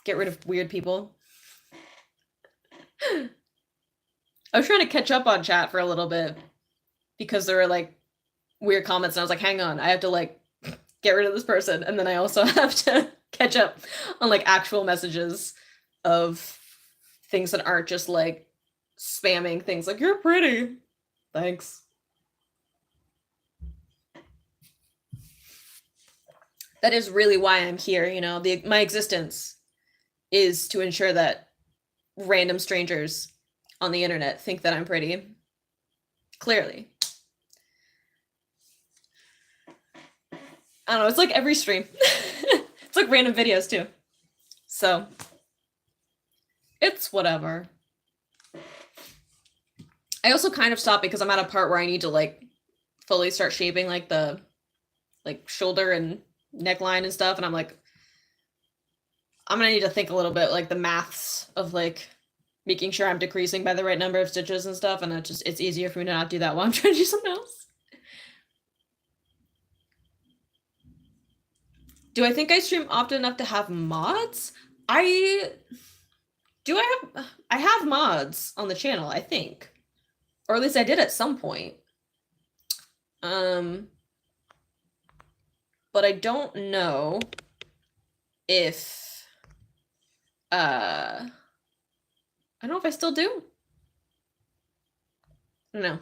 get rid of weird people. I was trying to catch up on chat for a little bit because there were like weird comments, and I was like, hang on, I have to like get rid of this person, and then I also have to catch up on like actual messages of things that aren't just like spamming things like you're pretty. Thanks. That is really why I'm here, you know. My existence is to ensure that random strangers on the internet think that I'm pretty. Clearly. I don't know, it's like every stream. It's like random videos too. So, it's whatever. I also kind of stopped because I'm at a part where I need to like fully start shaping like the like shoulder and neckline and stuff, and I'm like, I'm gonna need to think a little bit like the maths of like making sure I'm decreasing by the right number of stitches and stuff, and it's easier for me to not do that while I'm trying to do something else. Do I think I stream often enough to have mods? I have mods on the channel, I think. Or at least I did at some point. But I don't know if I don't know if I still do. No.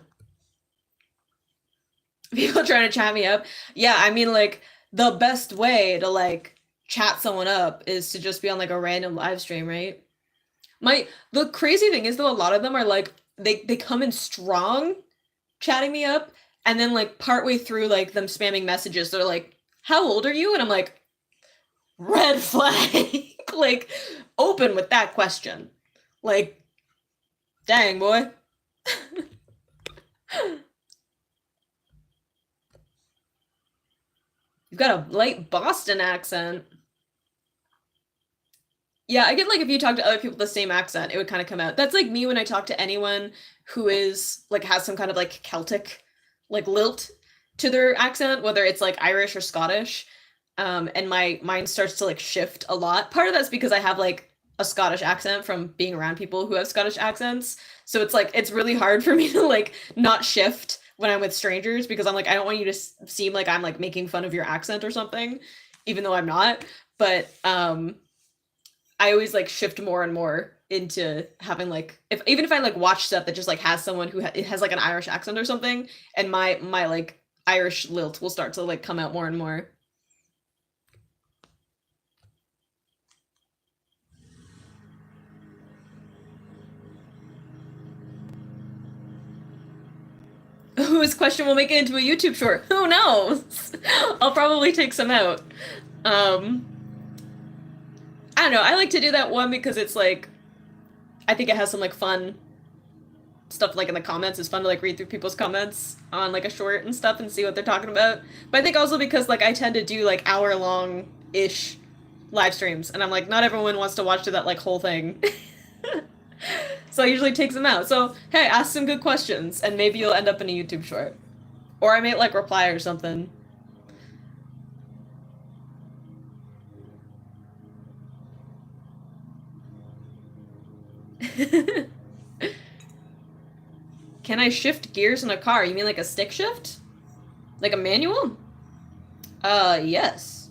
People trying to chat me up. Yeah, I mean, like, the best way to, like, chat someone up is to just be on, like, a random live stream, right? The crazy thing is, though, a lot of them are, like, they come in strong chatting me up, and then, like, partway through, like, them spamming messages, they're like, how old are you? And I'm like, red flag. Like, open with that question. Like, dang, boy. You've got a light Boston accent. Yeah, I get like if you talk to other people with the same accent, it would kind of come out. That's like me when I talk to anyone who is like has some kind of like Celtic like lilt to their accent, whether it's like Irish or Scottish. And my mind starts to like shift a lot. Part of that's because I have like a Scottish accent from being around people who have Scottish accents. So it's like it's really hard for me to like not shift when I'm with strangers because I'm like I don't want you to seem like I'm like making fun of your accent or something, even though I'm not. But I always like shift more and more into having like even if I like watch stuff that just like has someone who it has like an Irish accent or something, and my like Irish lilt will start to like come out more and more. Whose question will make it into a YouTube short? Who knows? I'll probably take some out. Um, I don't know. I like to do that one because it's like, I think it has some like fun stuff like in the comments. It's fun to like read through people's comments on like a short and stuff and see what they're talking about. But I think also because like I tend to do like hour-long ish live streams, and I'm like, not everyone wants to watch through that like whole thing. So I usually take them out. So hey, ask some good questions, and maybe you'll end up in a YouTube short, or I may like reply or something. Can I shift gears in a car? You mean like a stick shift? Like a manual? Yes.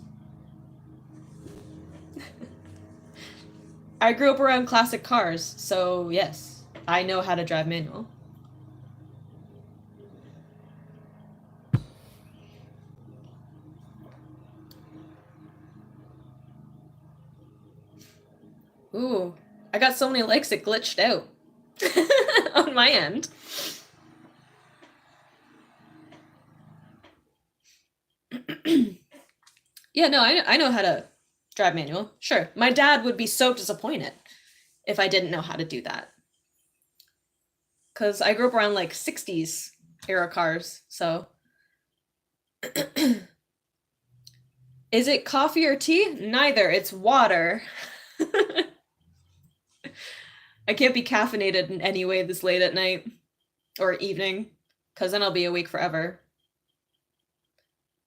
I grew up around classic cars, so yes, I know how to drive manual. Ooh, I got so many likes it glitched out on my end. Yeah, no, I know how to drive manual. Sure. My dad would be so disappointed if I didn't know how to do that. Because I grew up around like 60s era cars. So, is it coffee or tea? Neither. It's water. I can't be caffeinated in any way this late at night or evening, because then I'll be awake forever.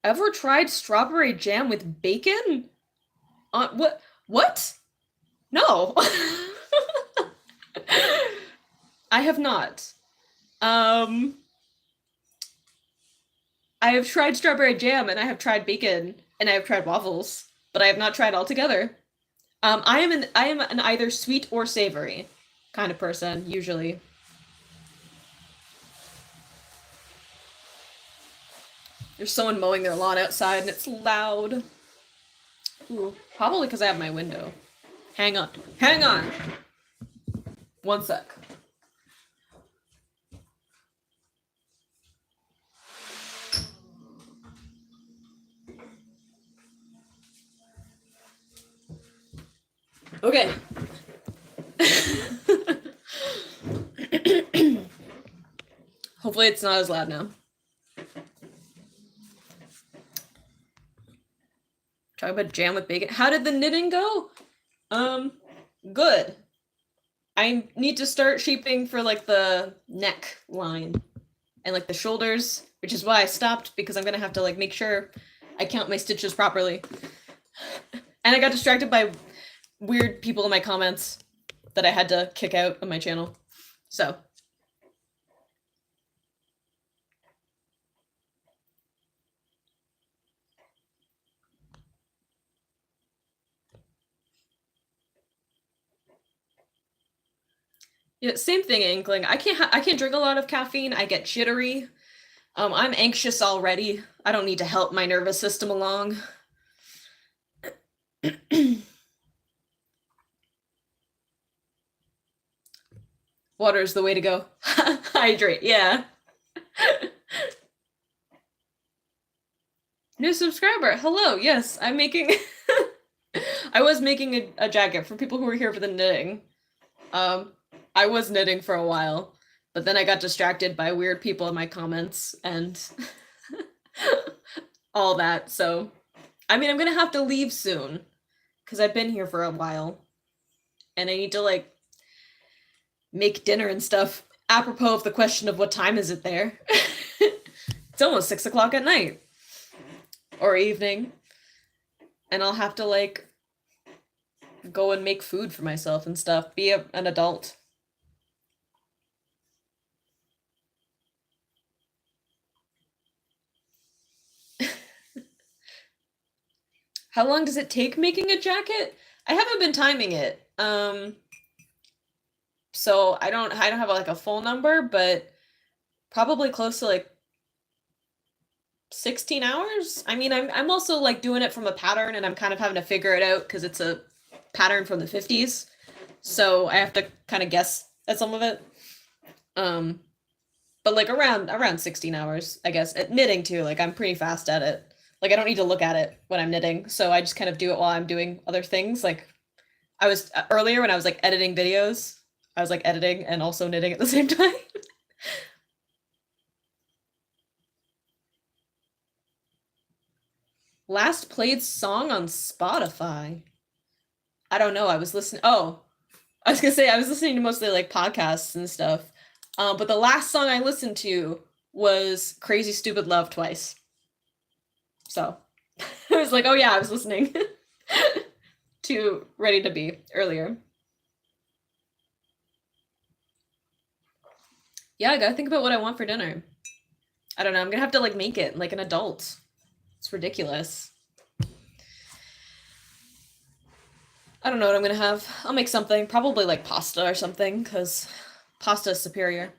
Ever tried strawberry jam with bacon? What? What? No. I have not. Um, I have tried strawberry jam and I have tried bacon and I have tried waffles, but I have not tried all together. I am an either sweet or savory kind of person usually. There's someone mowing their lawn outside and it's loud. Ooh, probably because I have my window. Hang on. Hang on. One sec. Okay. Hopefully it's not as loud now. Talk about jam with bacon. How did the knitting go? Good. I need to start shaping for like the neck line and like the shoulders, which is why I stopped because I'm gonna have to like make sure I count my stitches properly. And I got distracted by weird people in my comments that I had to kick out of my channel. So. Yeah, same thing, Inkling. I can't drink a lot of caffeine. I get jittery. I'm anxious already. I don't need to help my nervous system along. Water is the way to go. Hydrate, yeah. New subscriber. Hello. Yes, I'm making I was making a jacket for people who were here for the knitting. I was knitting for a while, but then I got distracted by weird people in my comments and all that. So, I mean, I'm gonna have to leave soon because I've been here for a while and I need to like make dinner and stuff. Apropos of the question of what time is it there? It's almost 6 o'clock at night or evening, and I'll have to like go and make food for myself and stuff. Be an adult. How long does it take making a jacket? I haven't been timing it. So I don't have like a full number, but probably close to like 16 hours. I mean, I'm also like doing it from a pattern and I'm kind of having to figure it out because it's a pattern from the 50s. So I have to kind of guess at some of it. Um but like around 16 hours, I guess. At knitting too, like I'm pretty fast at it. Like I don't need to look at it when I'm knitting, so I just kind of do it while I'm doing other things. Like I was earlier when I was like editing videos, I was like editing and also knitting at the same time. Last played song on Spotify. I don't know. I was listening. Oh, I was gonna say I was listening to mostly like podcasts and stuff. But the last song I listened to was "Crazy Stupid Love" twice. So I was like, oh yeah, I was listening to Ready to Be earlier. Yeah, I gotta think about what I want for dinner. I don't know. I'm gonna have to like make it like an adult. It's ridiculous. I don't know what I'm gonna have. I'll make something, probably like pasta or something, because pasta is superior.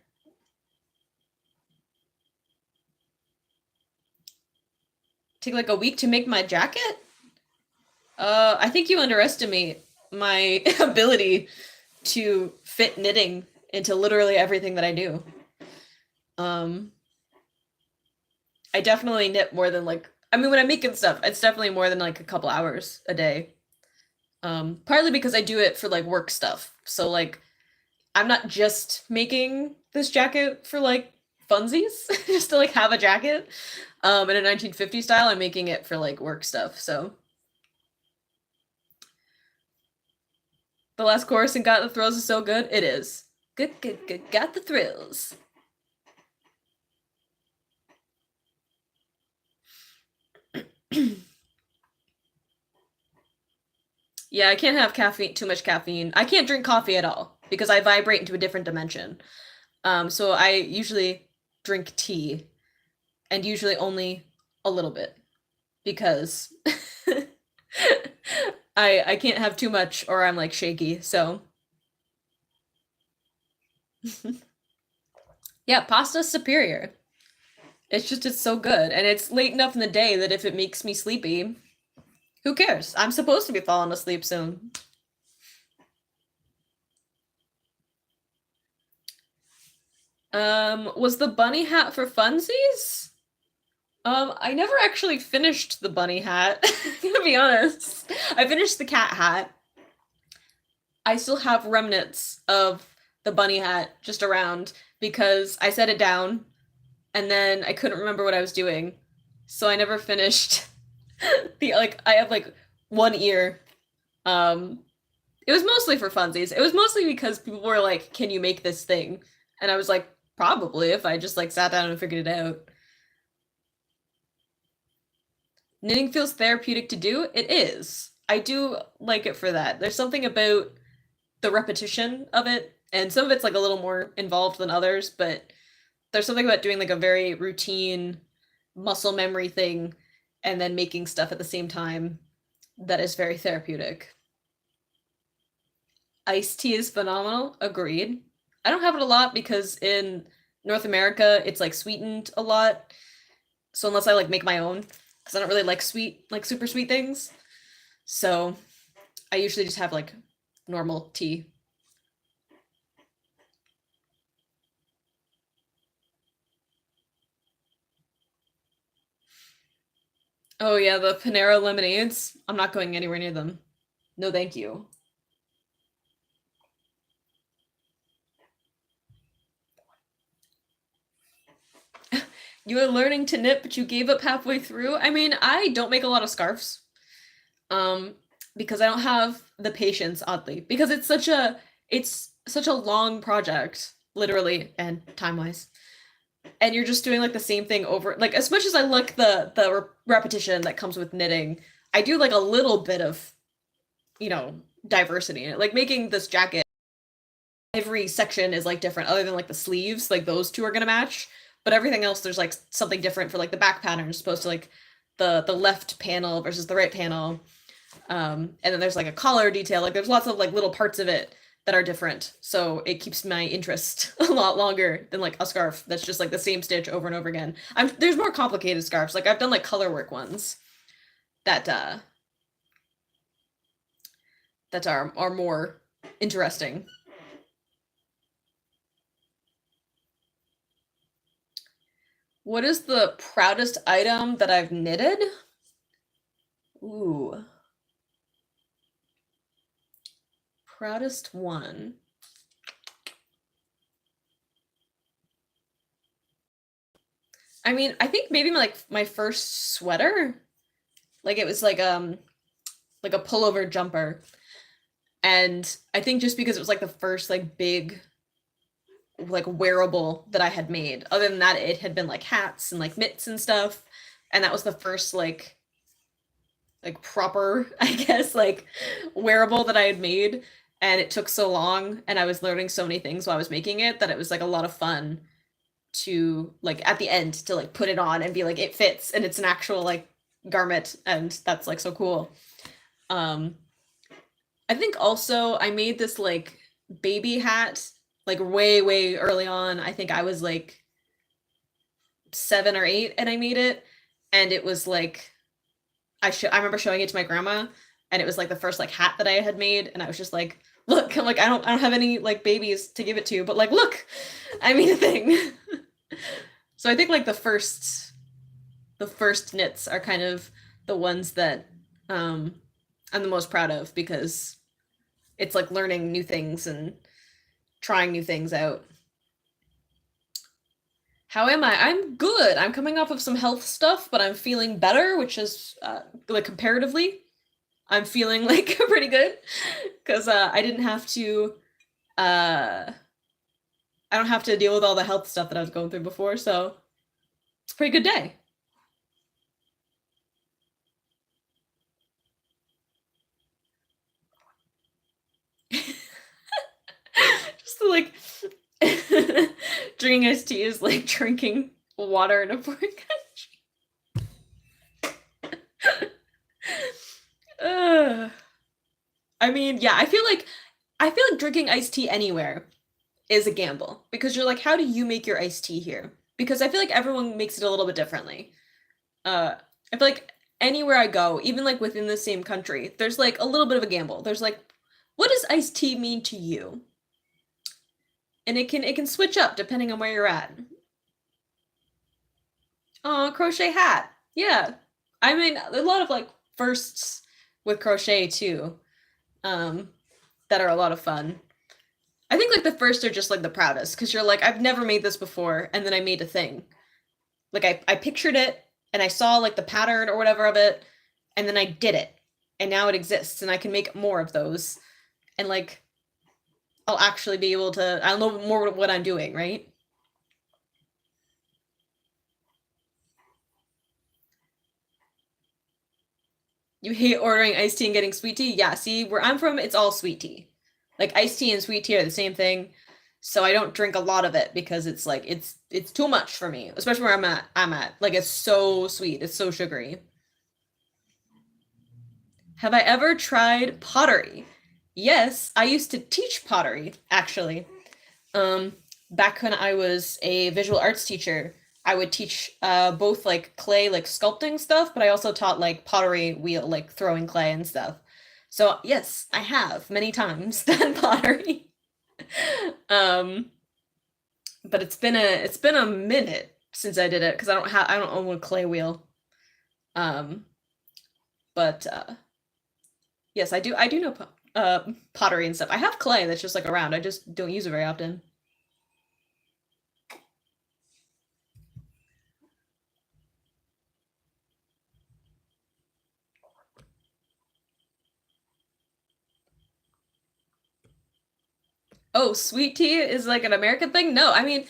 Take like a week to make my jacket? I think you underestimate my ability to fit knitting into literally everything that I do. Um, I definitely knit more than like I mean, when I'm making stuff, it's definitely more than like a couple hours a day. Partly because I do it for like work stuff. So like I'm not just making this jacket for like funsies, just to like have a jacket in a 1950 style. I'm making it for like work stuff. So the last chorus in Got the Thrills is so good. It is. Good, good, good. Got the thrills. Yeah, I can't have caffeine, too much caffeine. I can't drink coffee at all because I vibrate into a different dimension. So I usually drink tea and usually only a little bit because I can't have too much or I'm like shaky. So yeah, pasta's superior. It's just it's so good and it's late enough in the day that if it makes me sleepy, who cares? I'm supposed to be falling asleep soon. Was the bunny hat for funsies? I never actually finished the bunny hat, to be honest. I finished the cat hat. I still have remnants of the bunny hat just around because I set it down and then I couldn't remember what I was doing. So I never finished the like I have like one ear. Um it was mostly for funsies. It was mostly because people were like, "Can you make this thing?" And I was like, "Probably if I just like sat down and figured it out." Knitting feels therapeutic to do. It is. I do like it for that. There's something about the repetition of it, and some of it's like a little more involved than others, but there's something about doing like a very routine muscle memory thing and then making stuff at the same time that is very therapeutic. Iced tea is phenomenal. Agreed. I don't have it a lot because in North America it's like sweetened a lot. So unless I like make my own, because I don't really like sweet, like super sweet things. So I usually just have like normal tea. Oh yeah, the Panera lemonades. I'm not going anywhere near them. No, thank you. You were learning to knit, but you gave up halfway through. I mean, I don't make a lot of scarves. Um, because I don't have the patience, oddly, because it's such a long project, literally and time-wise. And you're just doing like the same thing over like as much as I like the repetition that comes with knitting, I do like a little bit of, diversity in it. Like making this jacket, every section is like different other than like the sleeves, like those two are going to match, but everything else there's like something different for like the back pattern as opposed to like the left panel versus the right panel. And then there's like a collar detail. Like there's lots of like little parts of it that are different. So it keeps my interest a lot longer than like a scarf that's just like the same stitch over and over again. There's more complicated scarves. Like I've done like color work ones that that are more interesting. What is the proudest item that I've knitted? Ooh, proudest one. I mean, I think maybe my first sweater, like it was like a pullover jumper. And I think just because it was like the first like big like wearable that I had made. Other than that, it had been like hats and like mitts and stuff. And that was the first like proper, I guess, like wearable that I had made. And it took so long and I was learning so many things while I was making it that it was like a lot of fun to like at the end to like put it on and be like it fits and it's an actual like garment and that's like so cool. Um I think also I made this like baby hat like way way early on. I think I was like 7 or 8 and I made it and it was like I remember showing it to my grandma and it was like the first like hat that I had made and I was just like, look, I'm like I don't have any like babies to give it to, but like look, I made a thing. So I think like the first the first knits are kind of the ones that um I'm the most proud of because it's like learning new things and trying new things out. How am I? I'm good. I'm coming off of some health stuff, but I'm feeling better, which is like comparatively, I'm feeling like pretty good because I didn't have to. Uh, I don't have to deal with all the health stuff that I was going through before, so it's a pretty good day. Just like drinking iced tea is like drinking water in a foreign country. uh, I mean, yeah, I feel like drinking iced tea anywhere is a gamble because you're like, how do you make your iced tea here? Because I feel like everyone makes it a little bit differently. I feel like anywhere I go, even like within the same country, there's like a little bit of a gamble. There's like, what does iced tea mean to you? And it can switch up depending on where you're at. Oh, crochet hat. Yeah. I mean, a lot of like firsts with crochet too, um, that are a lot of fun. I think like the first are just like the proudest because you're like, I've never made this before, and then I made a thing. Like I pictured it and I saw like the pattern or whatever of it, and then I did it. And now it exists and I can make more of those. And like I'll actually be able to I'll know more what I'm doing, right? You hate ordering iced tea and getting sweet tea? Yeah, see, where I'm from, it's all sweet tea. Like iced tea and sweet tea are the same thing. So I don't drink a lot of it because it's like it's too much for me, especially where I'm at. Like it's so sweet, it's so sugary. Have I ever tried pottery? Yes, I used to teach pottery, actually. Um, Back when I was a visual arts teacher, I would teach both like clay, like sculpting stuff, but I also taught like pottery wheel, like throwing clay and stuff. So yes, I have many times done pottery. Um, but it's been a minute since I did it because I don't own a clay wheel. Um, but yes, I do know pottery and stuff. I have clay that's just like around. I just don't use it very often. Oh, sweet tea is like an American thing? No, I mean,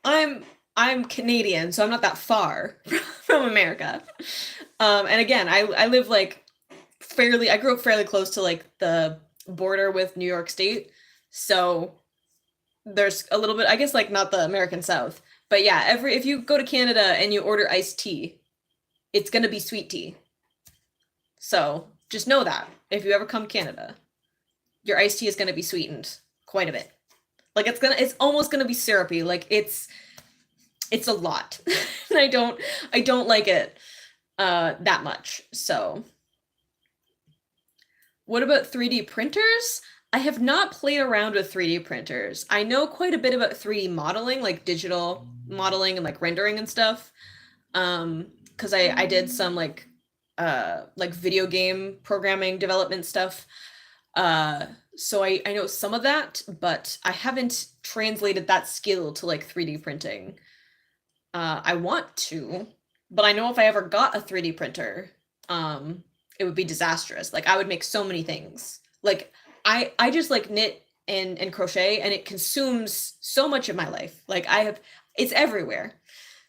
I'm I'm Canadian, so I'm not that far from America. And again, I live like I grew up fairly close to like the border with New York State. So there's a little bit, I guess like not the American South, but yeah, every if you go to Canada and you order iced tea, it's gonna be sweet tea. So just know that if you ever come to Canada, your iced tea is gonna be sweetened quite a bit. Like it's almost gonna be syrupy. Like it's a lot. And I don't like it that much. So what about 3D printers? I have not played around with 3D printers. I know quite a bit about 3D modeling, like digital modeling and like rendering and stuff. Because I did some like video game programming development stuff. So I know some of that, but I haven't translated that skill to like 3D printing. I want to, but I know if I ever got a 3D printer, it would be disastrous. Like I would make so many things. Like I just like knit and crochet and it consumes so much of my life. Like it's everywhere.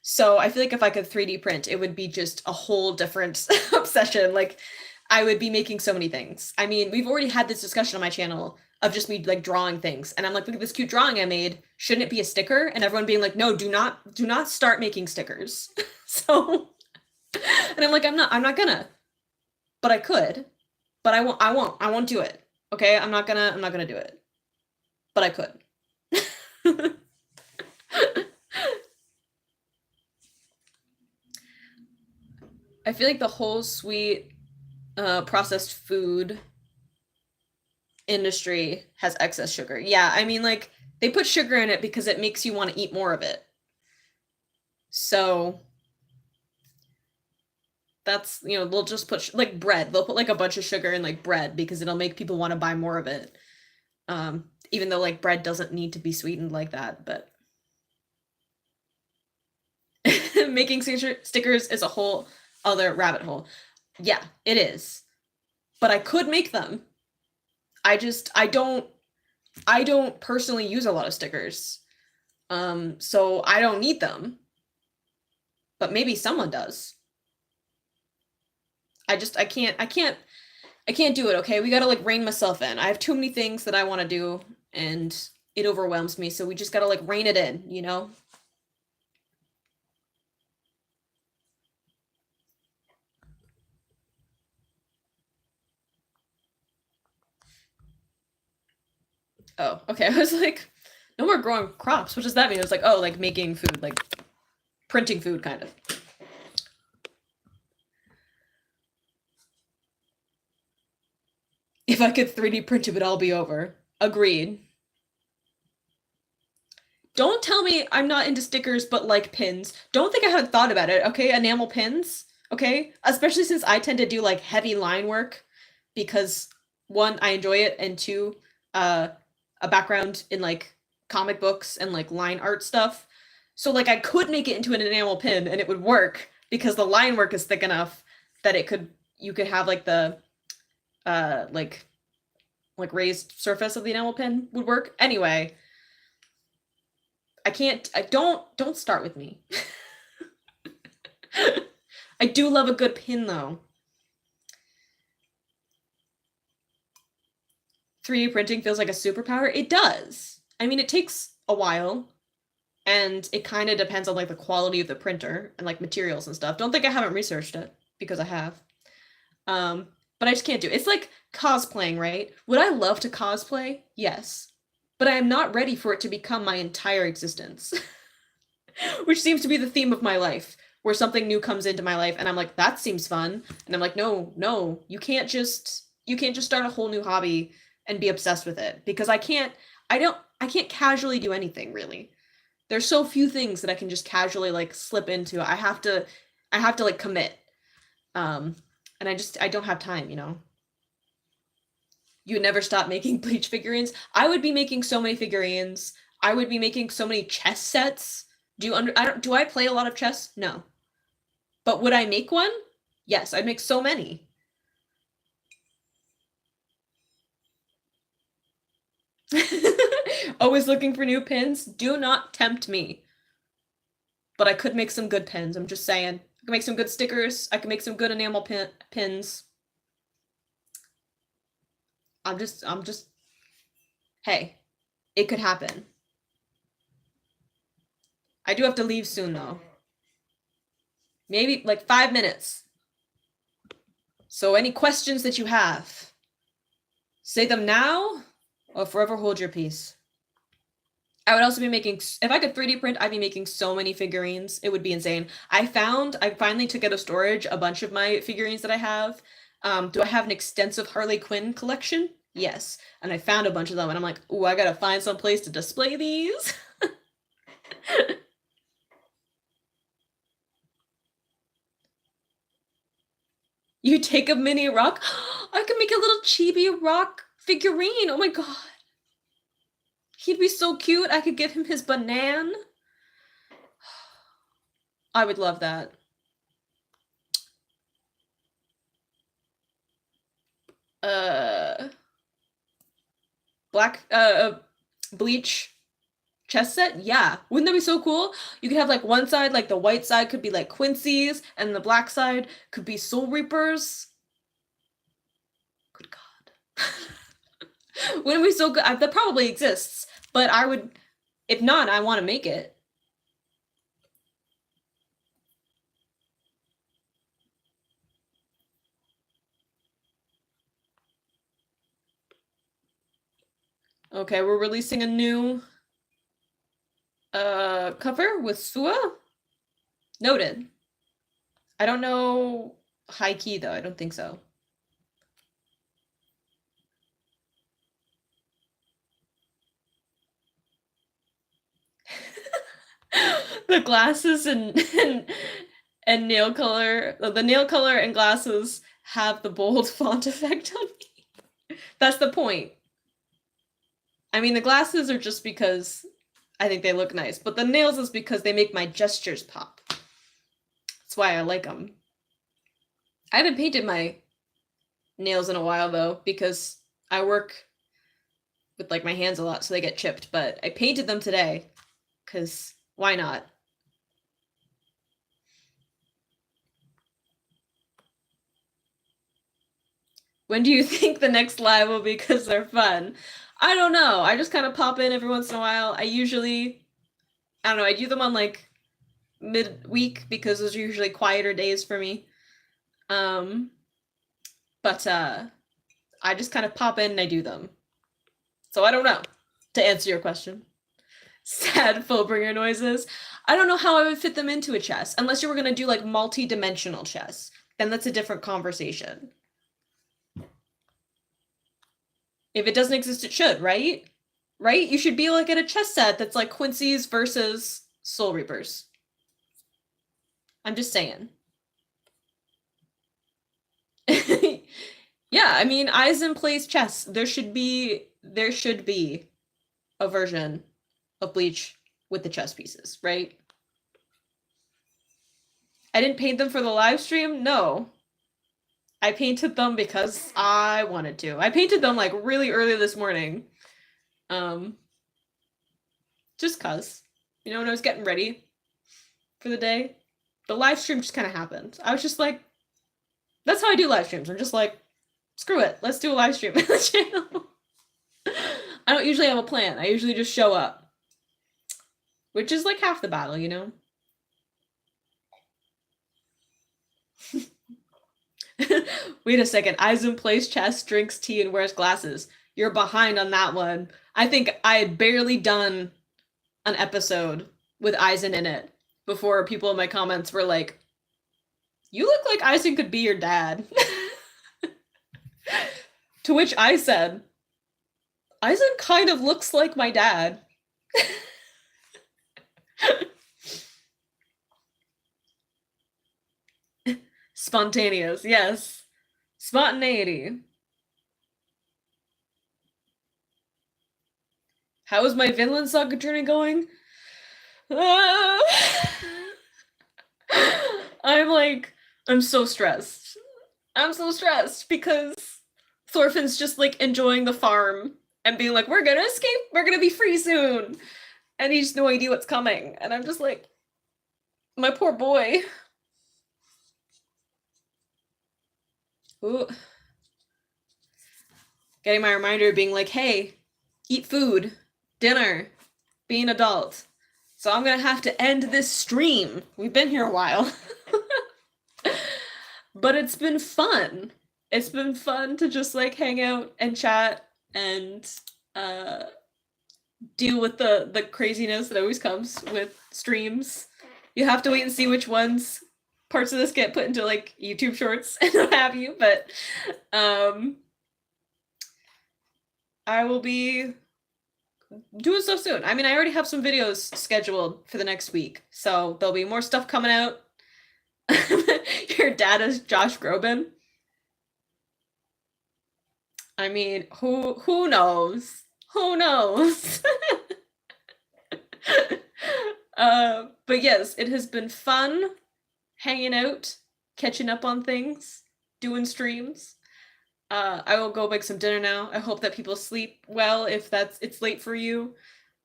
So I feel like if I could 3D print, it would be just a whole different obsession. Like I would be making so many things. I mean, we've already had this discussion on my channel of just me like drawing things. And I'm like, look at this cute drawing I made. Shouldn't it be a sticker? And everyone being like, no, do not start making stickers. So, and I'm like, I'm not gonna, but I could, but I won't do it. Okay. I'm not gonna do it, but I could. I feel like the whole sweet processed food industry has excess sugar. Yeah, I mean like they put sugar in it because it makes you want to eat more of it. So That's, they'll just put like bread. They'll put like a bunch of sugar in like bread because it'll make people want to buy more of it. Even though like bread doesn't need to be sweetened like that, but making stickers is a whole other rabbit hole. Yeah, it is. But I could make them. I don't personally use a lot of stickers. So I don't need them. But maybe someone does. I can't do it, okay? We gotta like rein myself in. I have too many things that I want to do and it overwhelms me, so we just gotta like rein it in, you know? Oh, okay. I was like, no more growing crops. What does that mean? It was like, oh, like making food, like printing food, kind of. If I could 3D print it, would all be over. Agreed. Don't tell me I'm not into stickers, but like pins. Don't think I haven't thought about it, okay? Enamel pins, okay? Especially since I tend to do like heavy line work because one, I enjoy it, and two, uh, a background in like comic books and like line art stuff. So like I could make it into an enamel pin and it would work because the line work is thick enough that you could have like the uh like raised surface of the enamel pin would work. Anyway, I don't start with me. I do love a good pin though. 3D printing feels like a superpower. It does. I mean, it takes a while and it kind of depends on like the quality of the printer and like materials and stuff. Don't think I haven't researched it because I have. Um, but I just can't do it. It's like cosplaying, right? Would I love to cosplay? Yes. But I am not ready for it to become my entire existence. Which seems to be the theme of my life, where something new comes into my life and I'm like, that seems fun. And I'm like, no, no, you can't just start a whole new hobby and be obsessed with it because I can't casually do anything really. There's so few things that I can just casually like slip into. I have to like commit. Um and I don't have time, you know. You would never stop making Bleach figurines. I would be making so many figurines. I would be making so many chess sets. Do I play a lot of chess? No. But would I make one? Yes, I'd make so many. Always looking for new pins. Do not tempt me. But I could make some good pins. I'm just saying. I can make some good stickers. I can make some good enamel pins. I'm just hey, it could happen. I do have to leave soon though. Maybe like 5 minutes. So any questions that you have, say them now or forever hold your peace. I would also be making, if I could 3D print, I'd be making so many figurines. It would be insane. I finally took out of storage a bunch of my figurines that I have. Do I have an extensive Harley Quinn collection? Yes. And I found a bunch of them and I'm like, ooh, I gotta find some place to display these. You take a mini rock. I can make a little chibi rock figurine. Oh my god. He'd be so cute. I could give him his banana. I would love that. Uh, black Bleach chess set? Yeah. Wouldn't that be so cool? You could have like one side, like the white side could be like Quincy's, and the black side could be Soul Reapers. Good God. Wouldn't it be so good? That probably exists, but I would, if not, I want to make it. Okay, we're releasing a new cover with Sua. Noted. I don't know high key though. I don't think so. The glasses and And nail color, the nail color and glasses have the bold font effect on me. That's the point. I mean, the glasses are just because I think they look nice, but the nails is because they make my gestures pop. That's why I like them. I haven't painted my nails in a while though, because I work with like my hands a lot, so they get chipped, but I painted them today, because why not? When do you think the next live will be? Because they're fun. I don't know. I just kind of pop in every once in a while. I don't know, I do them on like midweek because those are usually quieter days for me. Um, but I just kind of pop in and I do them. So I don't know, to answer your question. Sad Fullbringer noises. I don't know how I would fit them into a chess, unless you were going to do like multi-dimensional chess. Then that's a different conversation. If it doesn't exist, it should, right? Right? You should be like at a chess set that's like Quincy's versus Soul Reapers. I'm just saying. Yeah, I mean, Aizen plays chess. There should be a version of Bleach with the chess pieces, right? I didn't paint them for the live stream. No. I painted them because I wanted to. I painted them like really early this morning. Just cuz. You know, when I was getting ready for the day. The live stream just kind of happened. I was just like, that's how I do live streams. I'm just like, screw it. Let's do a live stream on the channel. I don't usually have a plan. I usually just show up. Which is like half the battle, you know? Wait a second. Aizen plays chess, drinks tea, and wears glasses. You're behind on that one. I think I had barely done an episode with Aizen in it before people in my comments were like, you look like Aizen could be your dad. To which I said, Aizen kind of looks like my dad. Spontaneous, yes. Spontaneity. How is my Vinland Saga journey going? I'm so stressed. I'm so stressed because Thorfinn's just like enjoying the farm and being like, we're gonna escape, we're gonna be free soon. And he's no idea what's coming. And I'm just like, my poor boy. Ooh. Getting my reminder being like, hey, eat food, dinner, be an adult. So I'm gonna have to end this stream. We've been here a while. But it's been fun. It's been fun to just like hang out and chat and deal with the craziness that always comes with streams. You have to wait and see which ones parts of this get put into like YouTube shorts and what have you, but I will be doing stuff soon. I mean, I already have some videos scheduled for the next week, so there'll be more stuff coming out. Your dad is Josh Groban. I mean, who knows? Who knows? But yes, it has been fun hanging out, catching up on things, doing streams. I will go make some dinner now. I hope that people sleep well if it's late for you,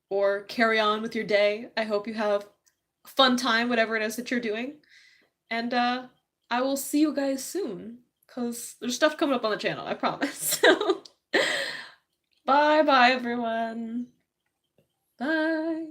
or carry on with your day. I hope you have a fun time, whatever it is that you're doing. And I will see you guys soon, because there's stuff coming up on the channel, I promise. So, bye everyone. Bye.